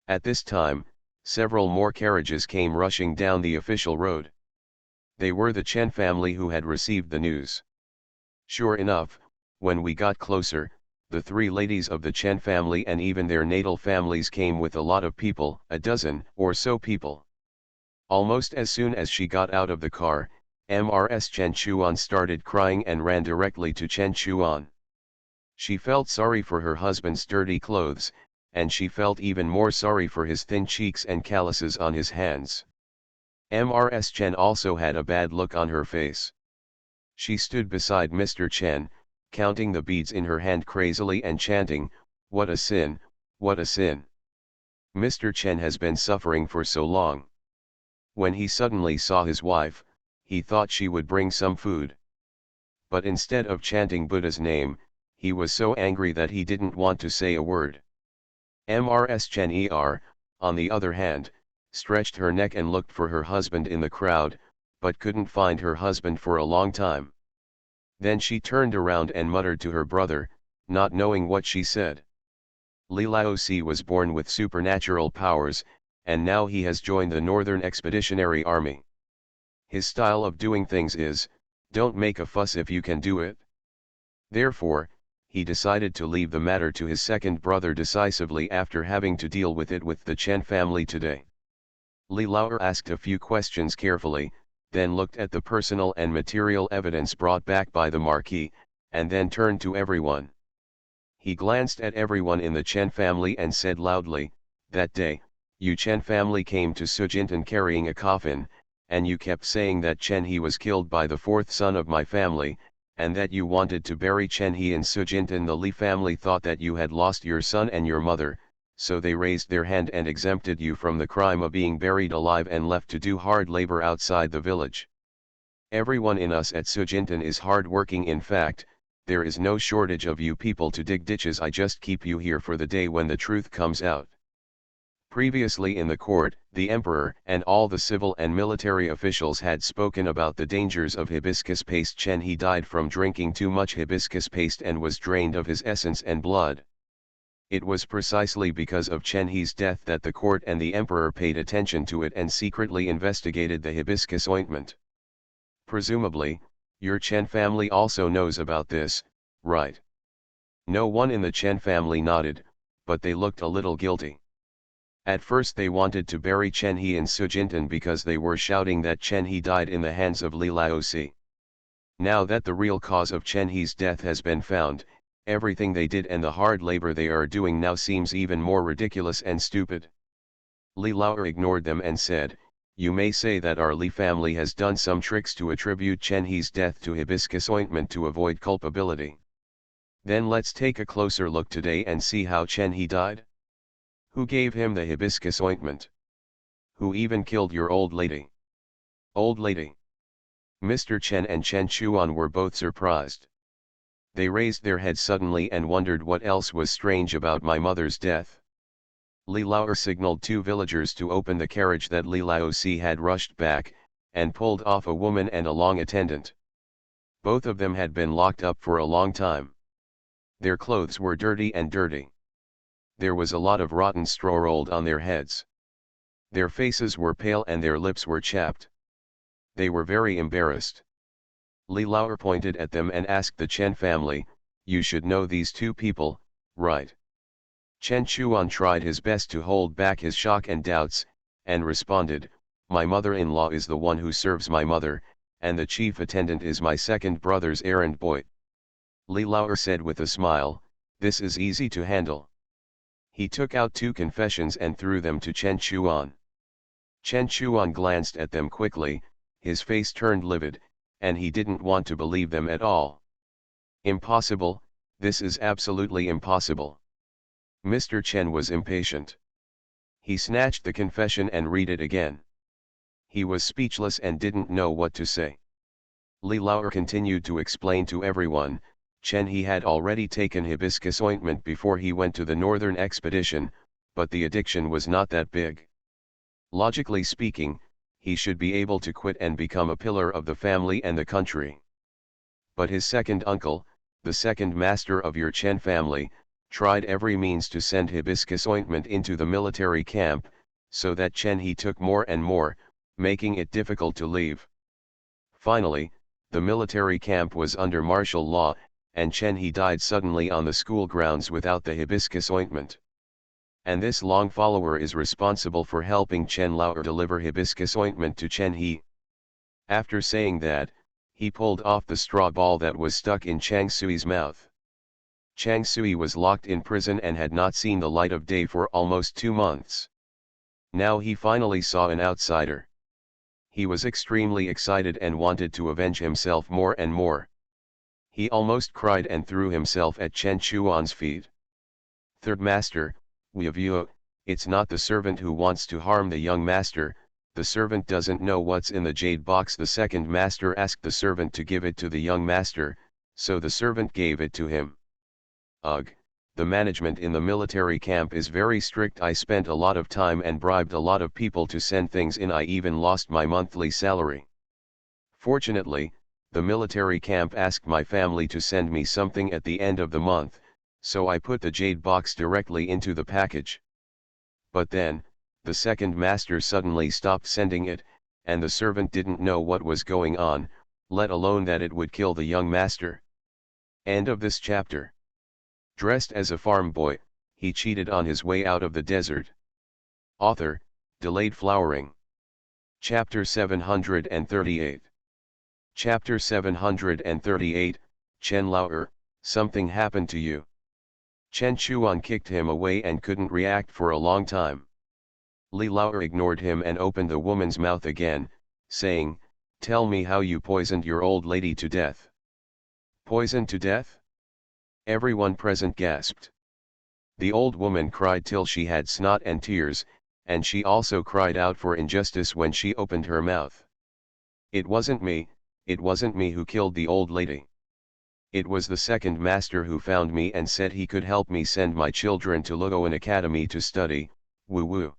At this time, several more carriages came rushing down the official road. They were the Chen family who had received the news. Sure enough, when we got closer, the three ladies of the Chen family and even their natal families came with a lot of people, a dozen or so people. Almost as soon as she got out of the car, Mrs. Chen Chuan started crying and ran directly to Chen Chuan. She felt sorry for her husband's dirty clothes, and she felt even more sorry for his thin cheeks and calluses on his hands. Mrs. Chen also had a bad look on her face. She stood beside Mr. Chen, counting the beads in her hand crazily and chanting, "What a sin, what a sin. Mr. Chen has been suffering for so long." When he suddenly saw his wife, he thought she would bring some food. But instead of chanting Buddha's name, he was so angry that he didn't want to say a word. Mrs. Chen on the other hand, stretched her neck and looked for her husband in the crowd, but couldn't find her husband for a long time. Then she turned around and muttered to her brother, not knowing what she said. Li Laozi was born with supernatural powers, and now he has joined the Northern Expeditionary Army. His style of doing things is, don't make a fuss if you can do it. Therefore, he decided to leave the matter to his second brother decisively after having to deal with it with the Chen family today. Li Lao asked a few questions carefully, then looked at the personal and material evidence brought back by the Marquis, and then turned to everyone. He glanced at everyone in the Chen family and said loudly, "That day, you Chen family came to Sujintan carrying a coffin, and you kept saying that Chen He was killed by the fourth son of my family, and that you wanted to bury Chen He in Sujintan. The Li family thought that you had lost your son and your mother, so they raised their hand and exempted you from the crime of being buried alive and left to do hard labor outside the village. Everyone in us at Sujintan is hard working. In fact, there is no shortage of you people to dig ditches. I just keep you here for the day when the truth comes out." Previously in the court, the emperor and all the civil and military officials had spoken about the dangers of hibiscus paste. Chen He died from drinking too much hibiscus paste and was drained of his essence and blood. It was precisely because of Chen He's death that the court and the emperor paid attention to it and secretly investigated the hibiscus ointment. Presumably, your Chen family also knows about this, right? No one in the Chen family nodded, but they looked a little guilty. At first they wanted to bury Chen He in Sujintan because they were shouting that Chen He died in the hands of Li Laozi. Now that the real cause of Chen He's death has been found, everything they did and the hard labor they are doing now seems even more ridiculous and stupid. Li Lao ignored them and said, "You may say that our Li family has done some tricks to attribute Chen He's death to hibiscus ointment to avoid culpability. Then let's take a closer look today and see how Chen He died. Who gave him the hibiscus ointment? Who even killed your old lady?" "Old lady?" Mr. Chen and Chen Chuan were both surprised. They raised their heads suddenly and wondered what else was strange about my mother's death. Li Lao signaled two villagers to open the carriage that Li Laozi had rushed back, and pulled off a woman and a long attendant. Both of them had been locked up for a long time. Their clothes were dirty and dirty. There was a lot of rotten straw rolled on their heads. Their faces were pale and their lips were chapped. They were very embarrassed. Li Lao pointed at them and asked the Chen family, "You should know these two people, right?" Chen Chuan tried his best to hold back his shock and doubts, and responded, "My mother-in-law is the one who serves my mother, and the chief attendant is my second brother's errand boy." Li Lao said with a smile, "This is easy to handle." He took out two confessions and threw them to Chen Chuan. Chen Chuan glanced at them quickly, his face turned livid, and he didn't want to believe them at all. "Impossible, this is absolutely impossible." Mr. Chen was impatient. He snatched the confession and read it again. He was speechless and didn't know what to say. Li Lauer continued to explain to everyone, Chen he had already taken hibiscus ointment before he went to the northern expedition, but the addiction was not that big. Logically speaking, he should be able to quit and become a pillar of the family and the country. But his second uncle, the second master of your Chen family, tried every means to send hibiscus ointment into the military camp, so that Chen he took more and more, making it difficult to leave. Finally, the military camp was under martial law, and Chen he died suddenly on the school grounds without the hibiscus ointment. And this long follower is responsible for helping Chen Lauer deliver hibiscus ointment to Chen he. After saying that, he pulled off the straw ball that was stuck in Chang Sui's mouth. Chang Sui was locked in prison and had not seen the light of day for almost 2 months. Now he finally saw an outsider. He was extremely excited and wanted to avenge himself more and more. He almost cried and threw himself at Chen Chuan's feet. Third master, it's not the servant who wants to harm the young master, the servant doesn't know what's in the jade box. The second master asked the servant to give it to the young master, so the servant gave it to him. Ugh, the management in the military camp is very strict. I spent a lot of time and bribed a lot of people to send things in. I even lost my monthly salary. Fortunately, the military camp asked my family to send me something at the end of the month, so I put the jade box directly into the package. But then, the second master suddenly stopped sending it, and the servant didn't know what was going on, let alone that it would kill the young master. End of this chapter. Dressed as a farm boy, he cheated on his way out of the desert. Author, Delayed Flowering. Chapter 738. Chapter 738, Chen Lauer, something happened to you. Chen Chuan kicked him away and couldn't react for a long time. Li Lauer ignored him and opened the woman's mouth again, saying, "Tell me how you poisoned your old lady to death." Poisoned to death? Everyone present gasped. The old woman cried till she had snot and tears, and she also cried out for injustice when she opened her mouth. It wasn't me who killed the old lady. It was the second master who found me and said he could help me send my children to Luoan Academy to study, woo-woo.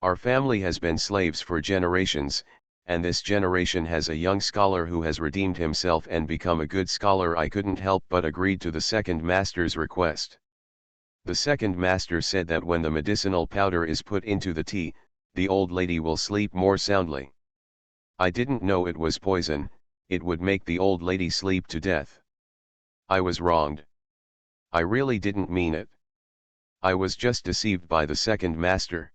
Our family has been slaves for generations, and this generation has a young scholar who has redeemed himself and become a good scholar. I couldn't help but agreed to the second master's request. The second master said that when the medicinal powder is put into the tea, the old lady will sleep more soundly. I didn't know it was poison, it would make the old lady sleep to death. I was wronged. I really didn't mean it. I was just deceived by the second master.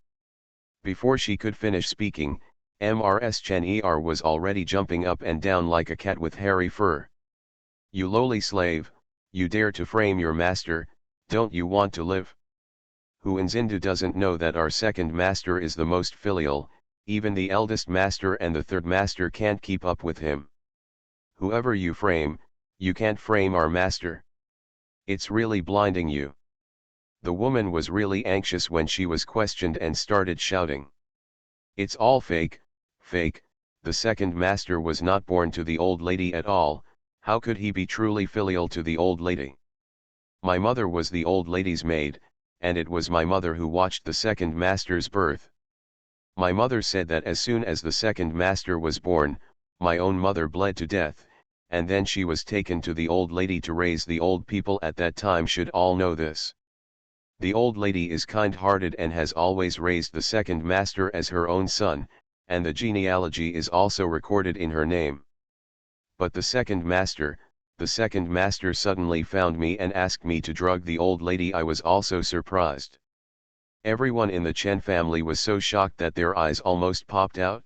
Before she could finish speaking, Mrs. Chen Er was already jumping up and down like a cat with hairy fur. "You lowly slave, you dare to frame your master, don't you want to live? Huanzindu doesn't know that our second master is the most filial, even the eldest master and the third master can't keep up with him. Whoever you frame, you can't frame our master. It's really blinding you." The woman was really anxious when she was questioned and started shouting. "It's all fake, fake, the second master was not born to the old lady at all, how could he be truly filial to the old lady? My mother was the old lady's maid, and it was my mother who watched the second master's birth. My mother said that as soon as the second master was born, my own mother bled to death, and then she was taken to the old lady to raise. The old people at that time should all know this. The old lady is kind-hearted and has always raised the second master as her own son, and the genealogy is also recorded in her name. But the second master suddenly found me and asked me to drug the old lady. I was also surprised. Everyone in the Chen family was so shocked that their eyes almost popped out.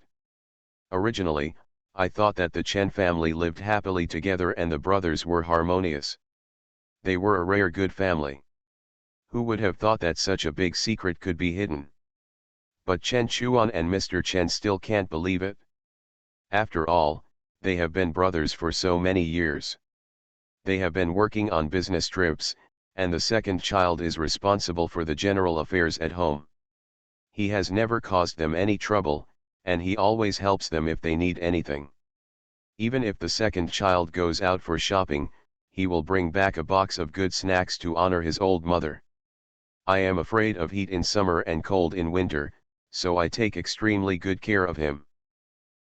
Originally, I thought that the Chen family lived happily together and the brothers were harmonious. They were a rare good family. Who would have thought that such a big secret could be hidden? But Chen Chuan and Mr. Chen still can't believe it. After all, they have been brothers for so many years. They have been working on business trips, and the second child is responsible for the general affairs at home. He has never caused them any trouble, and he always helps them if they need anything. Even if the second child goes out for shopping, he will bring back a box of good snacks to honor his old mother. I am afraid of heat in summer and cold in winter, so I take extremely good care of him.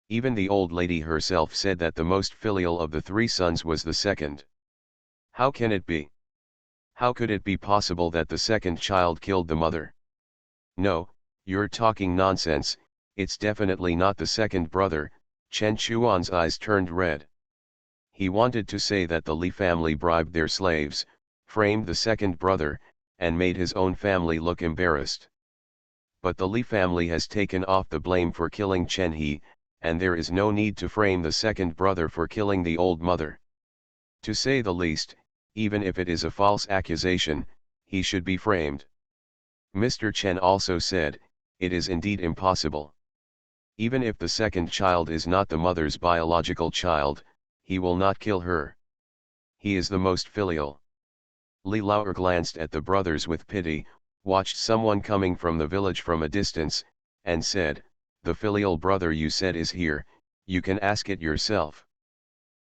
Even the old lady herself said that the most filial of the three sons was the second. How can it be? How could it be possible that the second child killed the mother? No, you're talking nonsense, it's definitely not the second brother. Chen Chuan's eyes turned red. He wanted to say that the Li family bribed their slaves, framed the second brother, and made his own family look embarrassed. But the Li family has taken off the blame for killing Chen He, and there is no need to frame the second brother for killing the old mother. To say the least, even if it is a false accusation, he should be framed. Mr. Chen also said, it is indeed impossible. Even if the second child is not the mother's biological child, he will not kill her. He is the most filial. Li Laoer glanced at the brothers with pity, watched someone coming from the village from a distance, and said, the filial brother you said is here, you can ask it yourself.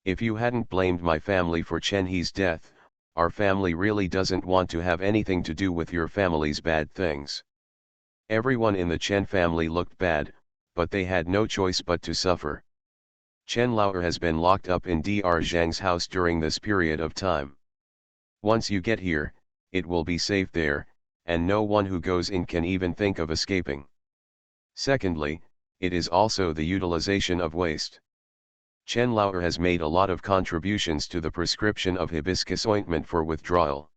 If you hadn't blamed my family for Chen He's death, our family really doesn't want to have anything to do with your family's bad things. Everyone in the Chen family looked bad, but they had no choice but to suffer. Chen Laoer has been locked up in Dr. Zhang's house during this period of time. Once you get here, it will be safe there, and no one who goes in can even think of escaping. Secondly, it is also the utilization of waste. Chen Laoer has made a lot of contributions to the prescription of hibiscus ointment for withdrawal.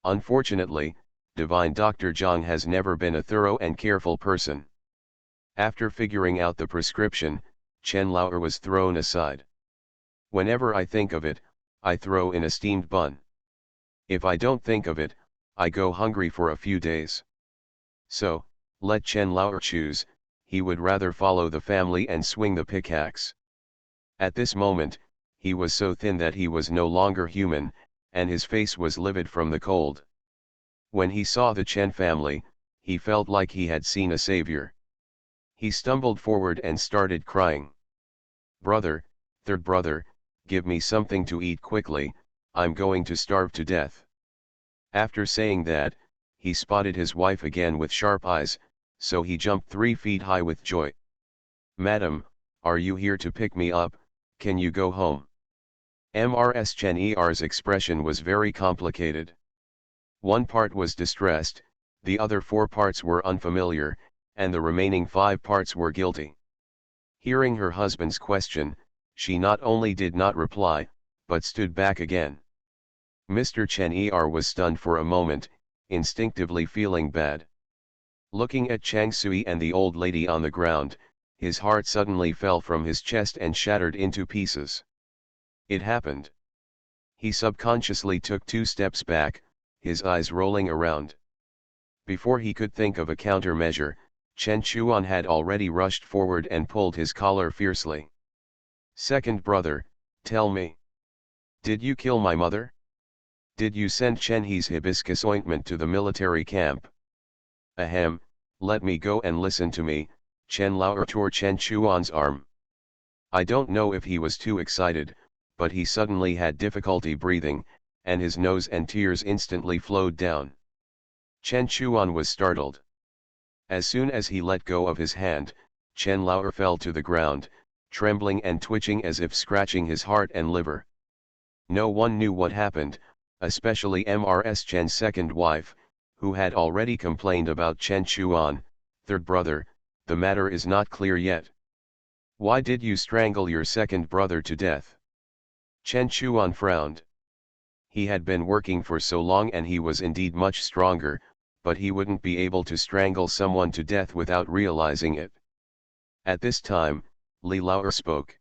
Unfortunately, Divine Dr. Zhang has never been a thorough and careful person. After figuring out the prescription, Chen Laoer was thrown aside. Whenever I think of it, I throw in a steamed bun. If I don't think of it, I go hungry for a few days. So, let Chen Laoer choose, he would rather follow the family and swing the pickaxe. At this moment, he was so thin that he was no longer human, and his face was livid from the cold. When he saw the Chen family, he felt like he had seen a savior. He stumbled forward and started crying. Brother, third brother, give me something to eat quickly, I'm going to starve to death. After saying that, he spotted his wife again with sharp eyes, so he jumped 3 feet high with joy. Madam, are you here to pick me up? Can you go home? Mrs. Chen Er's expression was very complicated. One part was distressed, the other 4 parts were unfamiliar, and the remaining 5 parts were guilty. Hearing her husband's question, she not only did not reply, but stood back again. Mr. Chen was stunned for a moment, instinctively feeling bad. Looking at Chang Sui and the old lady on the ground, his heart suddenly fell from his chest and shattered into pieces. It happened. He subconsciously took 2 steps back, his eyes rolling around. Before he could think of a countermeasure, Chen Chuan had already rushed forward and pulled his collar fiercely. Second brother, tell me. Did you kill my mother? Did you send Chen He's hibiscus ointment to the military camp? Ahem, let me go and listen to me. Chen Laoer tore Chen Chuan's arm. I don't know if he was too excited, but he suddenly had difficulty breathing, and his nose and tears instantly flowed down. Chen Chuan was startled. As soon as he let go of his hand, Chen Laoer fell to the ground, trembling and twitching as if scratching his heart and liver. No one knew what happened, especially Mrs. Chen's second wife, who had already complained about Chen Chuan. Third brother, the matter is not clear yet. Why did you strangle your second brother to death? Chen Chuan frowned. He had been working for so long and he was indeed much stronger, but he wouldn't be able to strangle someone to death without realizing it. At this time, Li Laoer spoke.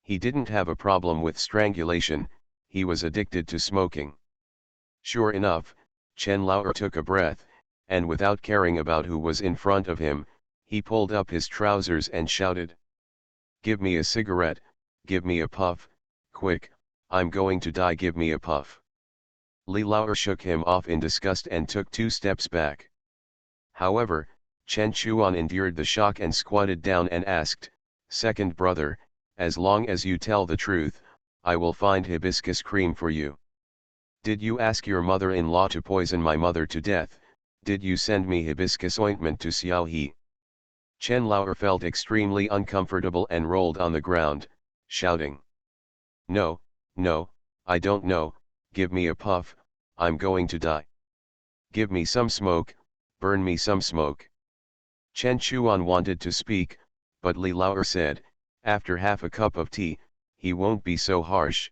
He didn't have a problem with strangulation, he was addicted to smoking. Sure enough, Chen Laoer took a breath, and without caring about who was in front of him, he pulled up his trousers and shouted. Give me a cigarette, give me a puff, quick, I'm going to die, give me a puff. Li Laoer shook him off in disgust and took 2 steps back. However, Chen Chuan endured the shock and squatted down and asked, "Second brother, as long as you tell the truth, I will find hibiscus cream for you. Did you ask your mother-in-law to poison my mother to death? Did you send me hibiscus ointment to Xiao He?" Chen Laoer felt extremely uncomfortable and rolled on the ground, shouting, "No, no, I don't know, give me a puff, I'm going to die. Give me some smoke, burn me some smoke." Chen Chuan wanted to speak, but Li Laoer said, "After half a cup of tea, he won't be so harsh."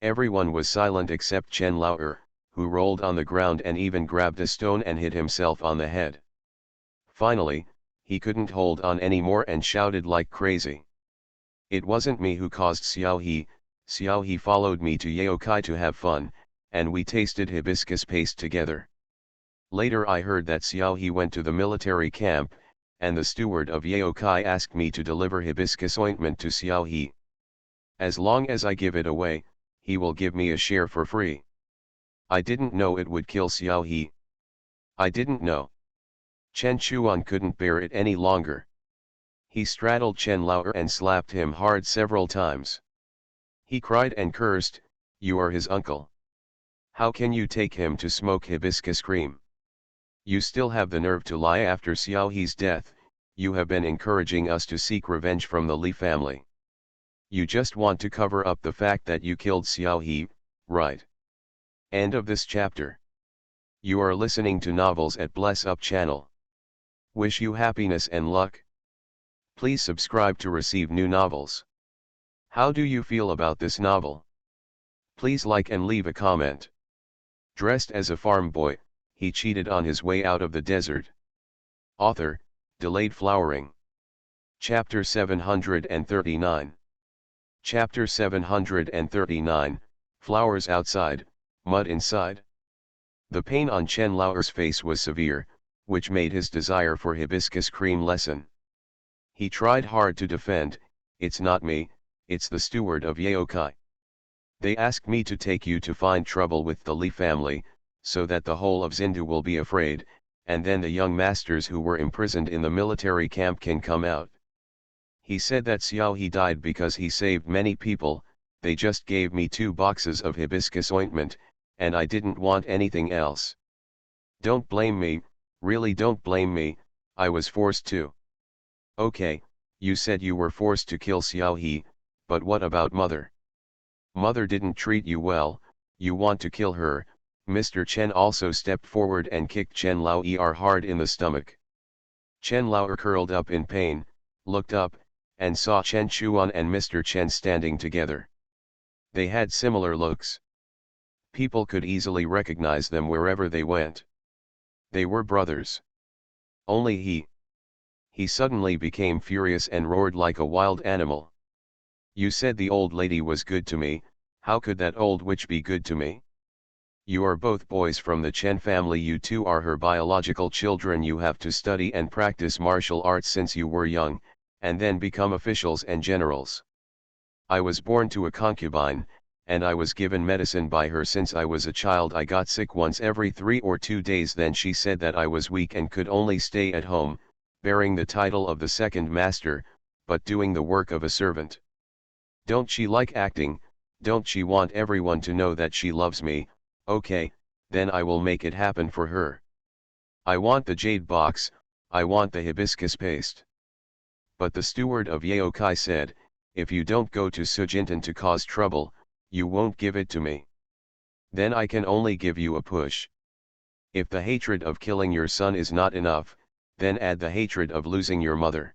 Everyone was silent except Chen Laoer, who rolled on the ground and even grabbed a stone and hit himself on the head. Finally, he couldn't hold on anymore and shouted like crazy. "It wasn't me who caused Xiao He followed me to Yaokai to have fun, and we tasted hibiscus paste together. Later I heard that Xiao He went to the military camp, and the steward of Yaokai asked me to deliver hibiscus ointment to Xiao He. As long as I give it away, he will give me a share for free. I didn't know it would kill Xiao He. I didn't know." Chen Chuan couldn't bear it any longer. He straddled Chen Laoer and slapped him hard several times. He cried and cursed, "You are his uncle. How can you take him to smoke hibiscus cream? You still have the nerve to lie after Xiao He's death. You have been encouraging us to seek revenge from the Li family. You just want to cover up the fact that you killed Xiao He, right?" End of this chapter. You are listening to Novels at Bless Up channel. Wish you happiness and luck. Please subscribe to receive new novels. How do you feel about this novel? Please like and leave a comment. Dressed as a farm boy, he cheated on his way out of the desert. Author, Delayed Flowering. Chapter 739. Chapter 739, Flowers outside, mud inside. The pain on Chen Laoer's face was severe, which made his desire for hibiscus cream lessen. He tried hard to defend, "It's not me, it's the steward of Yaokai. They asked me to take you to find trouble with the Li family, so that the whole of Xindu will be afraid, and then the young masters who were imprisoned in the military camp can come out. He said that Xiao He died because he saved many people. They just gave me 2 boxes of hibiscus ointment, and I didn't want anything else. Don't blame me, really don't blame me, I was forced to." "Okay, you said you were forced to kill Xiao He, but what about Mother? Mother didn't treat you well, you want to kill her." Mr. Chen also stepped forward and kicked Chen Laoer hard in the stomach. Chen Laoer curled up in pain, looked up, and saw Chen Chuan and Mr. Chen standing together. They had similar looks. People could easily recognize them wherever they went. They were brothers. Only he suddenly became furious and roared like a wild animal. "You said the old lady was good to me, how could that old witch be good to me? You are both boys from the Chen family, you two are her biological children, you have to study and practice martial arts since you were young, and then become officials and generals. I was born to a concubine, and I was given medicine by her since I was a child. I got sick once every 3 or 2 days, then she said that I was weak and could only stay at home, bearing the title of the second master, but doing the work of a servant. Don't she like acting? Don't she want everyone to know that she loves me? Okay, then I will make it happen for her. I want the jade box, I want the hibiscus paste." But the steward of Yaokai said, "If you don't go to Sujintan to cause trouble, you won't give it to me. Then I can only give you a push. If the hatred of killing your son is not enough, then add the hatred of losing your mother."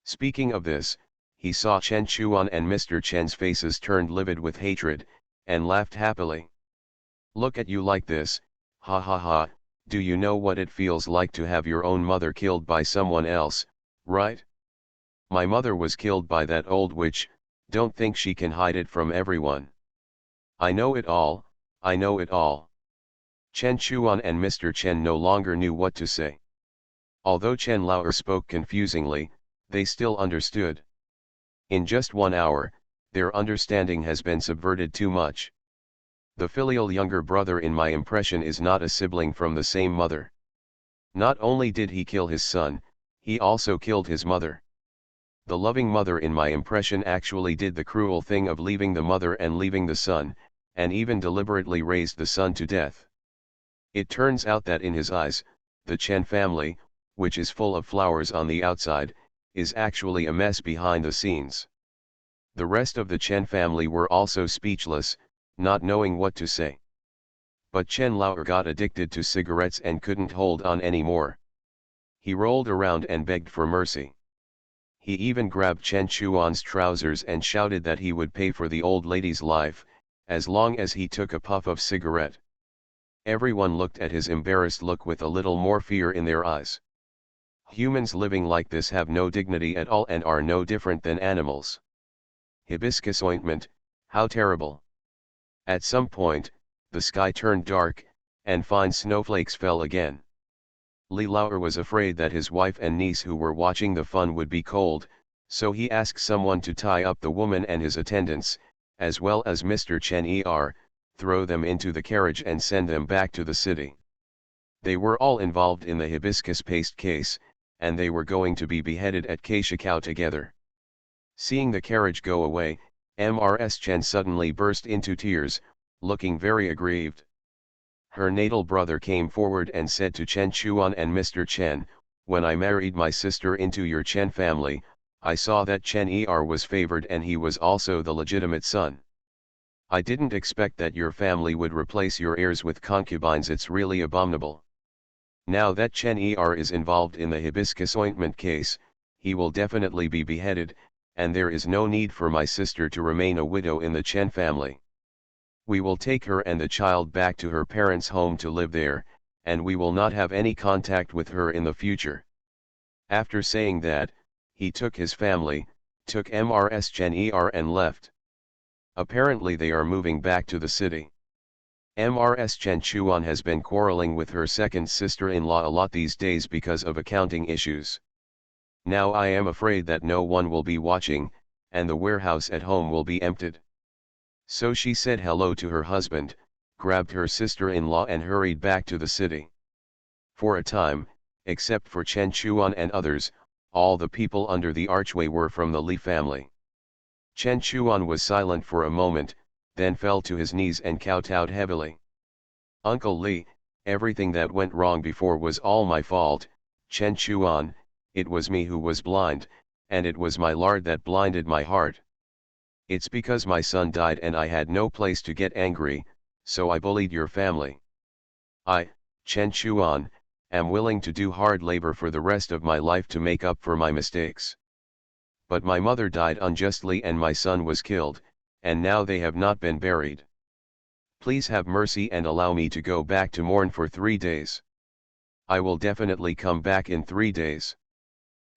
Speaking of this, he saw Chen Chuan and Mr. Chen's faces turned livid with hatred, and laughed happily. "Look at you like this, ha ha ha, do you know what it feels like to have your own mother killed by someone else, right? My mother was killed by that old witch, don't think she can hide it from everyone. I know it all, I know it all." Chen Chuan and Mr. Chen no longer knew what to say. Although Chen Laoer spoke confusingly, they still understood. In just 1 hour, their understanding has been subverted too much. The filial younger brother in my impression is not a sibling from the same mother. Not only did he kill his son, he also killed his mother. The loving mother in my impression actually did the cruel thing of leaving the mother and leaving the son, and even deliberately raised the son to death. It turns out that in his eyes, the Chen family, which is full of flowers on the outside, is actually a mess behind the scenes. The rest of the Chen family were also speechless, not knowing what to say. But Chen Lao got addicted to cigarettes and couldn't hold on anymore. He rolled around and begged for mercy. He even grabbed Chen Chuan's trousers and shouted that he would pay for the old lady's life, as long as he took a puff of cigarette. Everyone looked at his embarrassed look with a little more fear in their eyes. Humans living like this have no dignity at all and are no different than animals. Hibiscus ointment, how terrible. At some point, the sky turned dark, and fine snowflakes fell again. Li Lauer was afraid that his wife and niece who were watching the fun would be cold, so he asked someone to tie up the woman and his attendants, as well as Mr. Chen throw them into the carriage and send them back to the city. They were all involved in the hibiscus paste case, and they were going to be beheaded at Keishikau together. Seeing the carriage go away, Mrs. Chen suddenly burst into tears, looking very aggrieved. Her natal brother came forward and said to Chen Chuan and Mr. Chen, "When I married my sister into your Chen family, I saw that Chen was favored and he was also the legitimate son. I didn't expect that your family would replace your heirs with concubines. It's really abominable. Now that Chen is involved in the hibiscus ointment case, he will definitely be beheaded, and there is no need for my sister to remain a widow in the Chen family. We will take her and the child back to her parents' home to live there, and we will not have any contact with her in the future." After saying that, he took his family, took Mrs. Chen and left. Apparently they are moving back to the city. Mrs. Chen Chuan has been quarreling with her second sister-in-law a lot these days because of accounting issues. "Now I am afraid that no one will be watching, and the warehouse at home will be emptied." So she said hello to her husband, grabbed her sister-in-law and hurried back to the city. For a time, except for Chen Chuan and others, all the people under the archway were from the Li family. Chen Chuan was silent for a moment, then fell to his knees and kowtowed heavily. "Uncle Li, everything that went wrong before was all my fault, Chen Chuan, it was me who was blind, and it was my lard that blinded my heart. It's because my son died and I had no place to get angry, so I bullied your family. I, Chen Chuan, am willing to do hard labor for the rest of my life to make up for my mistakes. But my mother died unjustly and my son was killed, and now they have not been buried. Please have mercy and allow me to go back to mourn for 3 days. I will definitely come back in 3 days."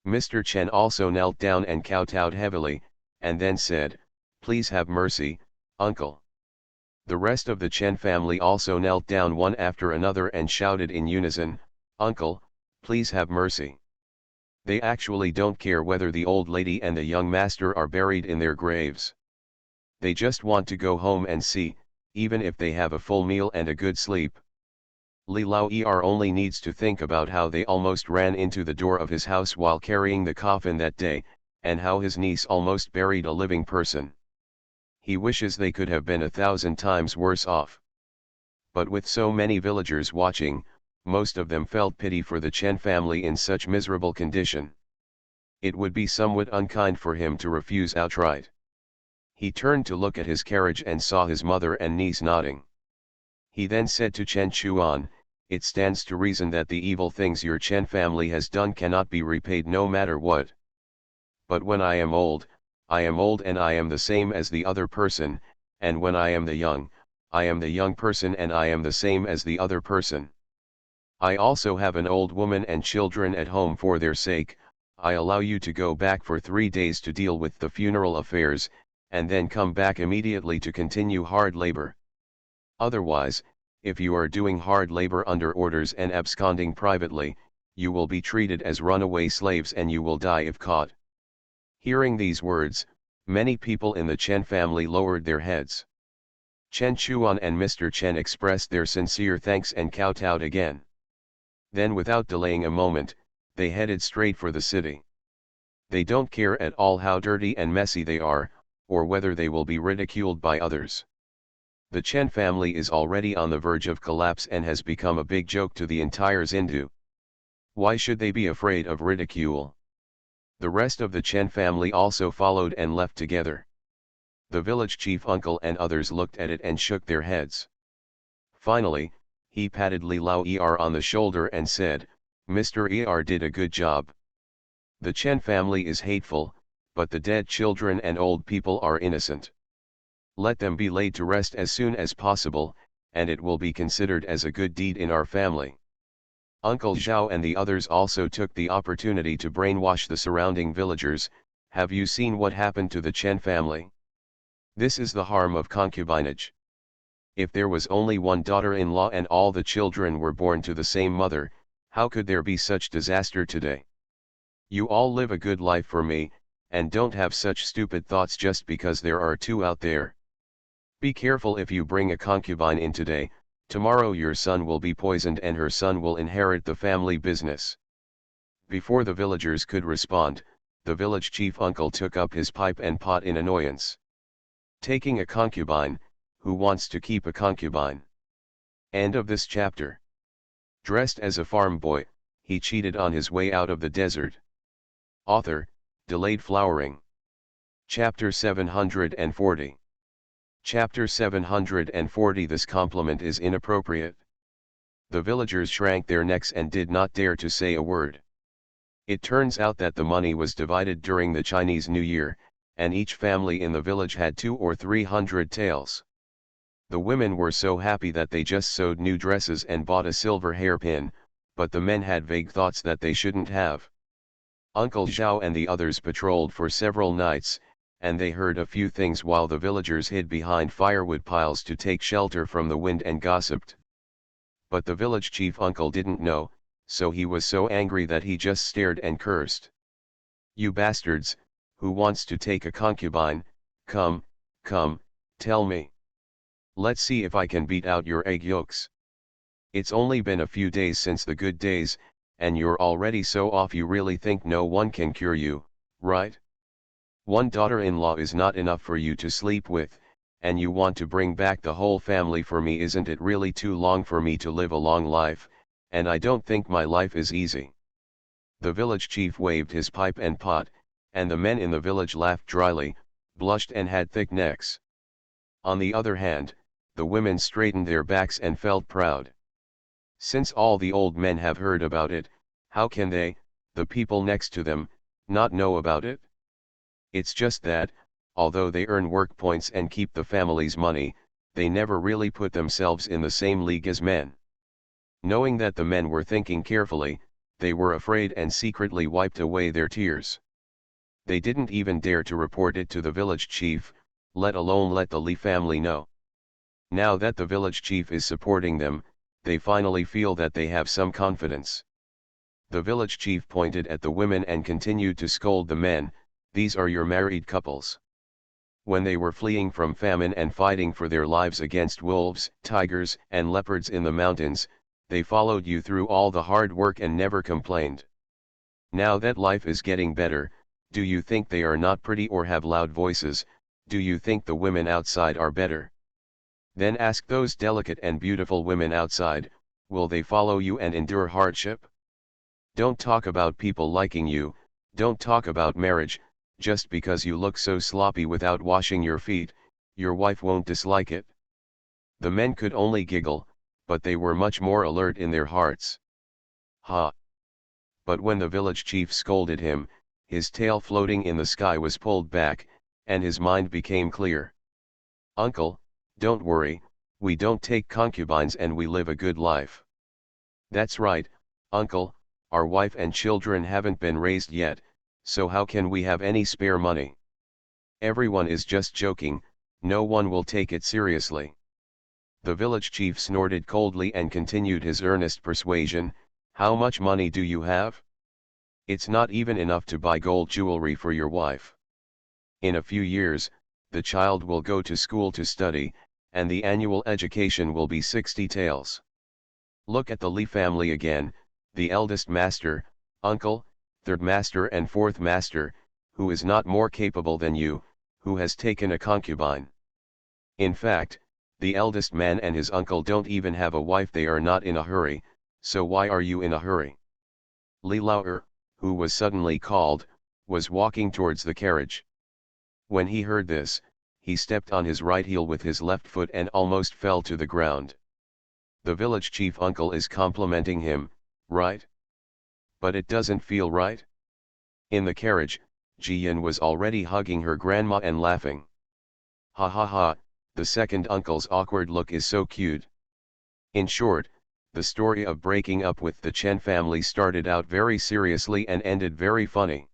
Mr. Chen also knelt down and kowtowed heavily, and then said, "Please have mercy, uncle." The rest of the Chen family also knelt down one after another and shouted in unison, "Uncle, please have mercy." They actually don't care whether the old lady and the young master are buried in their graves. They just want to go home and see, even if they have a full meal and a good sleep. Li Lao only needs to think about how they almost ran into the door of his house while carrying the coffin that day, and how his niece almost buried a living person. He wishes they could have been 1,000 times worse off. But with so many villagers watching, most of them felt pity for the Chen family in such miserable condition. It would be somewhat unkind for him to refuse outright. He turned to look at his carriage and saw his mother and niece nodding. He then said to Chen Chuan, "It stands to reason that the evil things your Chen family has done cannot be repaid no matter what. But when I am old and I am the same as the other person, and when I am the young person and I am the same as the other person. I also have an old woman and children at home. For their sake, I allow you to go back for 3 days to deal with the funeral affairs, and then come back immediately to continue hard labor. Otherwise, if you are doing hard labor under orders and absconding privately, you will be treated as runaway slaves and you will die if caught." Hearing these words, many people in the Chen family lowered their heads. Chen Chuan and Mr. Chen expressed their sincere thanks and kowtowed again. Then without delaying a moment, they headed straight for the city. They don't care at all how dirty and messy they are, or whether they will be ridiculed by others. The Chen family is already on the verge of collapse and has become a big joke to the entire Xindu. Why should they be afraid of ridicule? The rest of the Chen family also followed and left together. The village chief uncle and others looked at it and shook their heads. Finally, he patted Li Lao Er on the shoulder and said, "Mr. Er did a good job. The Chen family is hateful, but the dead children and old people are innocent. Let them be laid to rest as soon as possible, and it will be considered as a good deed in our family." Uncle Zhao and the others also took the opportunity to brainwash the surrounding villagers. Have you seen what happened to the Chen family? This is the harm of concubinage. If there was only one daughter-in-law and all the children were born to the same mother, how could there be such disaster today? You all live a good life for me, and don't have such stupid thoughts just because there are two out there. Be careful if you bring a concubine in today, tomorrow your son will be poisoned and her son will inherit the family business. Before the villagers could respond, the village chief uncle took up his pipe and pot in annoyance. Taking a concubine, who wants to keep a concubine? End of this chapter. Dressed as a farm boy, he cheated on his way out of the desert. Author, Delayed Flowering. Chapter 740. Chapter 740. This compliment is inappropriate. The villagers shrank their necks and did not dare to say a word. It turns out that the money was divided during the Chinese New Year, and each family in the village had 200 or 300 taels. The women were so happy that they just sewed new dresses and bought a silver hairpin, but the men had vague thoughts that they shouldn't have. Uncle Zhao and the others patrolled for several nights, and they heard a few things while the villagers hid behind firewood piles to take shelter from the wind and gossiped. But the village chief uncle didn't know, so he was so angry that he just stared and cursed. "You bastards, who wants to take a concubine? Come, tell me. Let's see if I can beat out your egg yolks. It's only been a few days since the good days, and you're already so off you really think no one can cure you, right? One daughter-in-law is not enough for you to sleep with, and you want to bring back the whole family for me. Isn't it really too long for me to live a long life, and I don't think my life is easy." The village chief waved his pipe and pot, and the men in the village laughed dryly, blushed and had thick necks. On the other hand, the women straightened their backs and felt proud. Since all the old men have heard about it, how can they, the people next to them, not know about it? It's just that, although they earn work points and keep the family's money, they never really put themselves in the same league as men. Knowing that the men were thinking carefully, they were afraid and secretly wiped away their tears. They didn't even dare to report it to the village chief, let alone let the Li family know. Now that the village chief is supporting them, they finally feel that they have some confidence. The village chief pointed at the women and continued to scold the men, "These are your married couples. When they were fleeing from famine and fighting for their lives against wolves, tigers, and leopards in the mountains, they followed you through all the hard work and never complained. Now that life is getting better, do you think they are not pretty or have loud voices? Do you think the women outside are better? Then ask those delicate and beautiful women outside, will they follow you and endure hardship? Don't talk about people liking you, don't talk about marriage. Just because you look so sloppy without washing your feet, your wife won't dislike it." The men could only giggle, but they were much more alert in their hearts. Ha! But when the village chief scolded him, his tail floating in the sky was pulled back, and his mind became clear. "Uncle, don't worry, we don't take concubines and we live a good life." "That's right, uncle, our wife and children haven't been raised yet, so how can we have any spare money? Everyone is just joking, no one will take it seriously." The village chief snorted coldly and continued his earnest persuasion, "How much money do you have? It's not even enough to buy gold jewelry for your wife. In a few years, the child will go to school to study, and the annual education will be 60 taels. Look at the Li family again, the eldest master, uncle, third master and fourth master, who is not more capable than you, who has taken a concubine. In fact, the eldest man and his uncle don't even have a wife. They are not in a hurry, so why are you in a hurry? Li Lao, who was suddenly called, was walking towards the carriage. When he heard this, he stepped on his right heel with his left foot and almost fell to the ground. The village chief uncle is complimenting him, right? But it doesn't feel right? In the carriage, Jiyan was already hugging her grandma and laughing. Ha ha ha, the second uncle's awkward look is so cute. In short, the story of breaking up with the Chen family started out very seriously and ended very funny.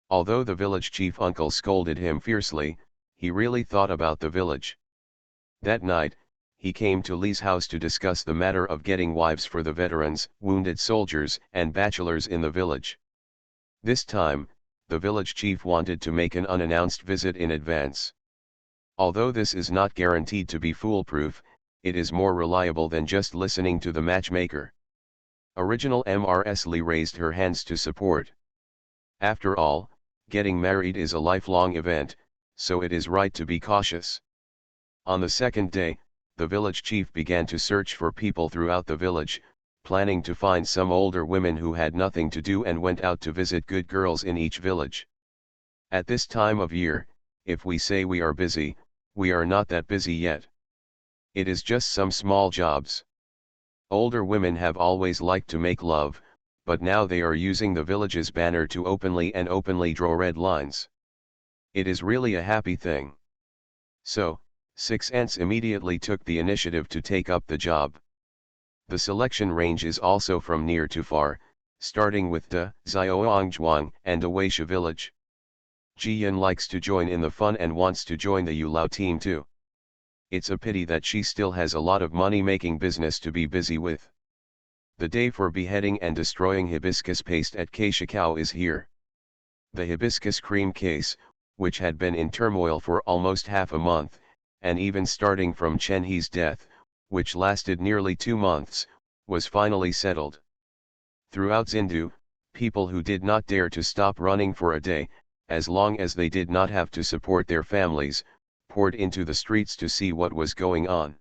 Although the village chief uncle scolded him fiercely, he really thought about the village. That night, he came to Li's house to discuss the matter of getting wives for the veterans, wounded soldiers, and bachelors in the village. This time, the village chief wanted to make an unannounced visit in advance. Although this is not guaranteed to be foolproof, it is more reliable than just listening to the matchmaker. Original Mrs. Li raised her hands to support. After all, getting married is a lifelong event, so it is right to be cautious. On the second day, the village chief began to search for people throughout the village, planning to find some older women who had nothing to do and went out to visit good girls in each village. At this time of year, if we say we are busy, we are not that busy yet. It is just some small jobs. Older women have always liked to make love, but now they are using the village's banner to openly draw red lines. It is really a happy thing. So, 6 aunts immediately took the initiative to take up the job. The selection range is also from near to far, starting with De, Xiaoangzhuang and Awaisha village. Jiyan likes to join in the fun and wants to join the Yulao team too. It's a pity that she still has a lot of money-making business to be busy with. The day for beheading and destroying hibiscus paste at Keishikao is here. The hibiscus cream case, which had been in turmoil for almost half a month, and even starting from Chen He's death, which lasted nearly 2 months, was finally settled. Throughout Xindu, people who did not dare to stop running for a day, as long as they did not have to support their families, poured into the streets to see what was going on.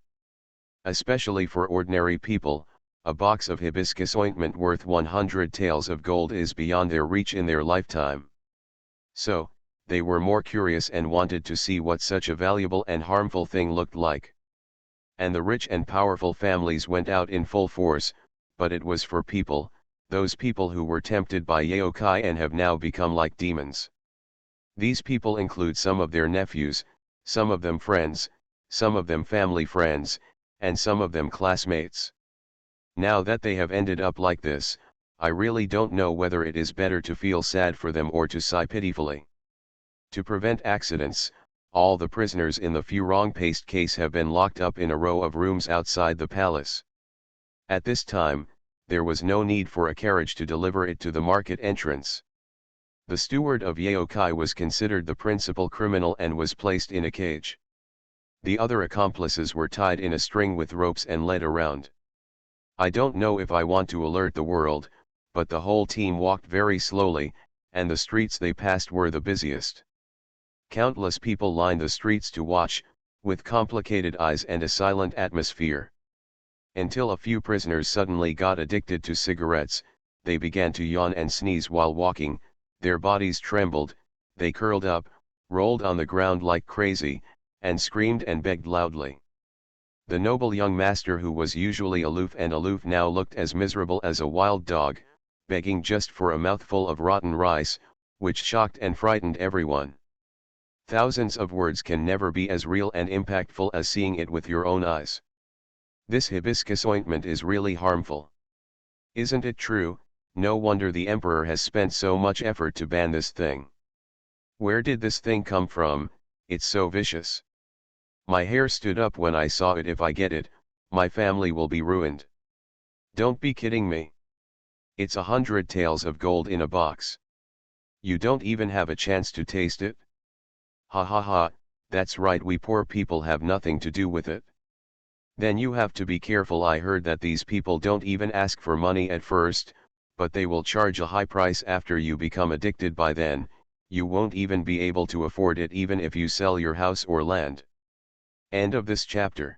Especially for ordinary people, a box of hibiscus ointment worth 100 taels of gold is beyond their reach in their lifetime. So, they were more curious and wanted to see what such a valuable and harmful thing looked like. And the rich and powerful families went out in full force, but it was for people, those people who were tempted by yaokai and have now become like demons. These people include some of their nephews, some of them friends, some of them family friends, and some of them classmates. Now that they have ended up like this, I really don't know whether it is better to feel sad for them or to sigh pitifully. To prevent accidents, all the prisoners in the Furong paste case have been locked up in a row of rooms outside the palace. At this time, there was no need for a carriage to deliver it to the market entrance. The steward of yaokai was considered the principal criminal and was placed in a cage. The other accomplices were tied in a string with ropes and led around. I don't know if I want to alert the world, but the whole team walked very slowly, and the streets they passed were the busiest. Countless people lined the streets to watch, with complicated eyes and a silent atmosphere. Until a few prisoners suddenly got addicted to cigarettes, they began to yawn and sneeze while walking, their bodies trembled, they curled up, rolled on the ground like crazy, and screamed and begged loudly. The noble young master who was usually aloof now looked as miserable as a wild dog, begging just for a mouthful of rotten rice, which shocked and frightened everyone. Thousands of words can never be as real and impactful as seeing it with your own eyes. This hibiscus ointment is really harmful. Isn't it true? No wonder the emperor has spent so much effort to ban this thing. Where did this thing come from? It's so vicious. My hair stood up when I saw it. If I get it, my family will be ruined. Don't be kidding me. It's 100 taels of gold in a box. You don't even have a chance to taste it? Ha ha ha, That's right, we poor people have nothing to do with it. Then you have to be careful. I heard that these people don't even ask for money at first, but they will charge a high price after you become addicted. By then, you won't even be able to afford it even if you sell your house or land. End of this chapter.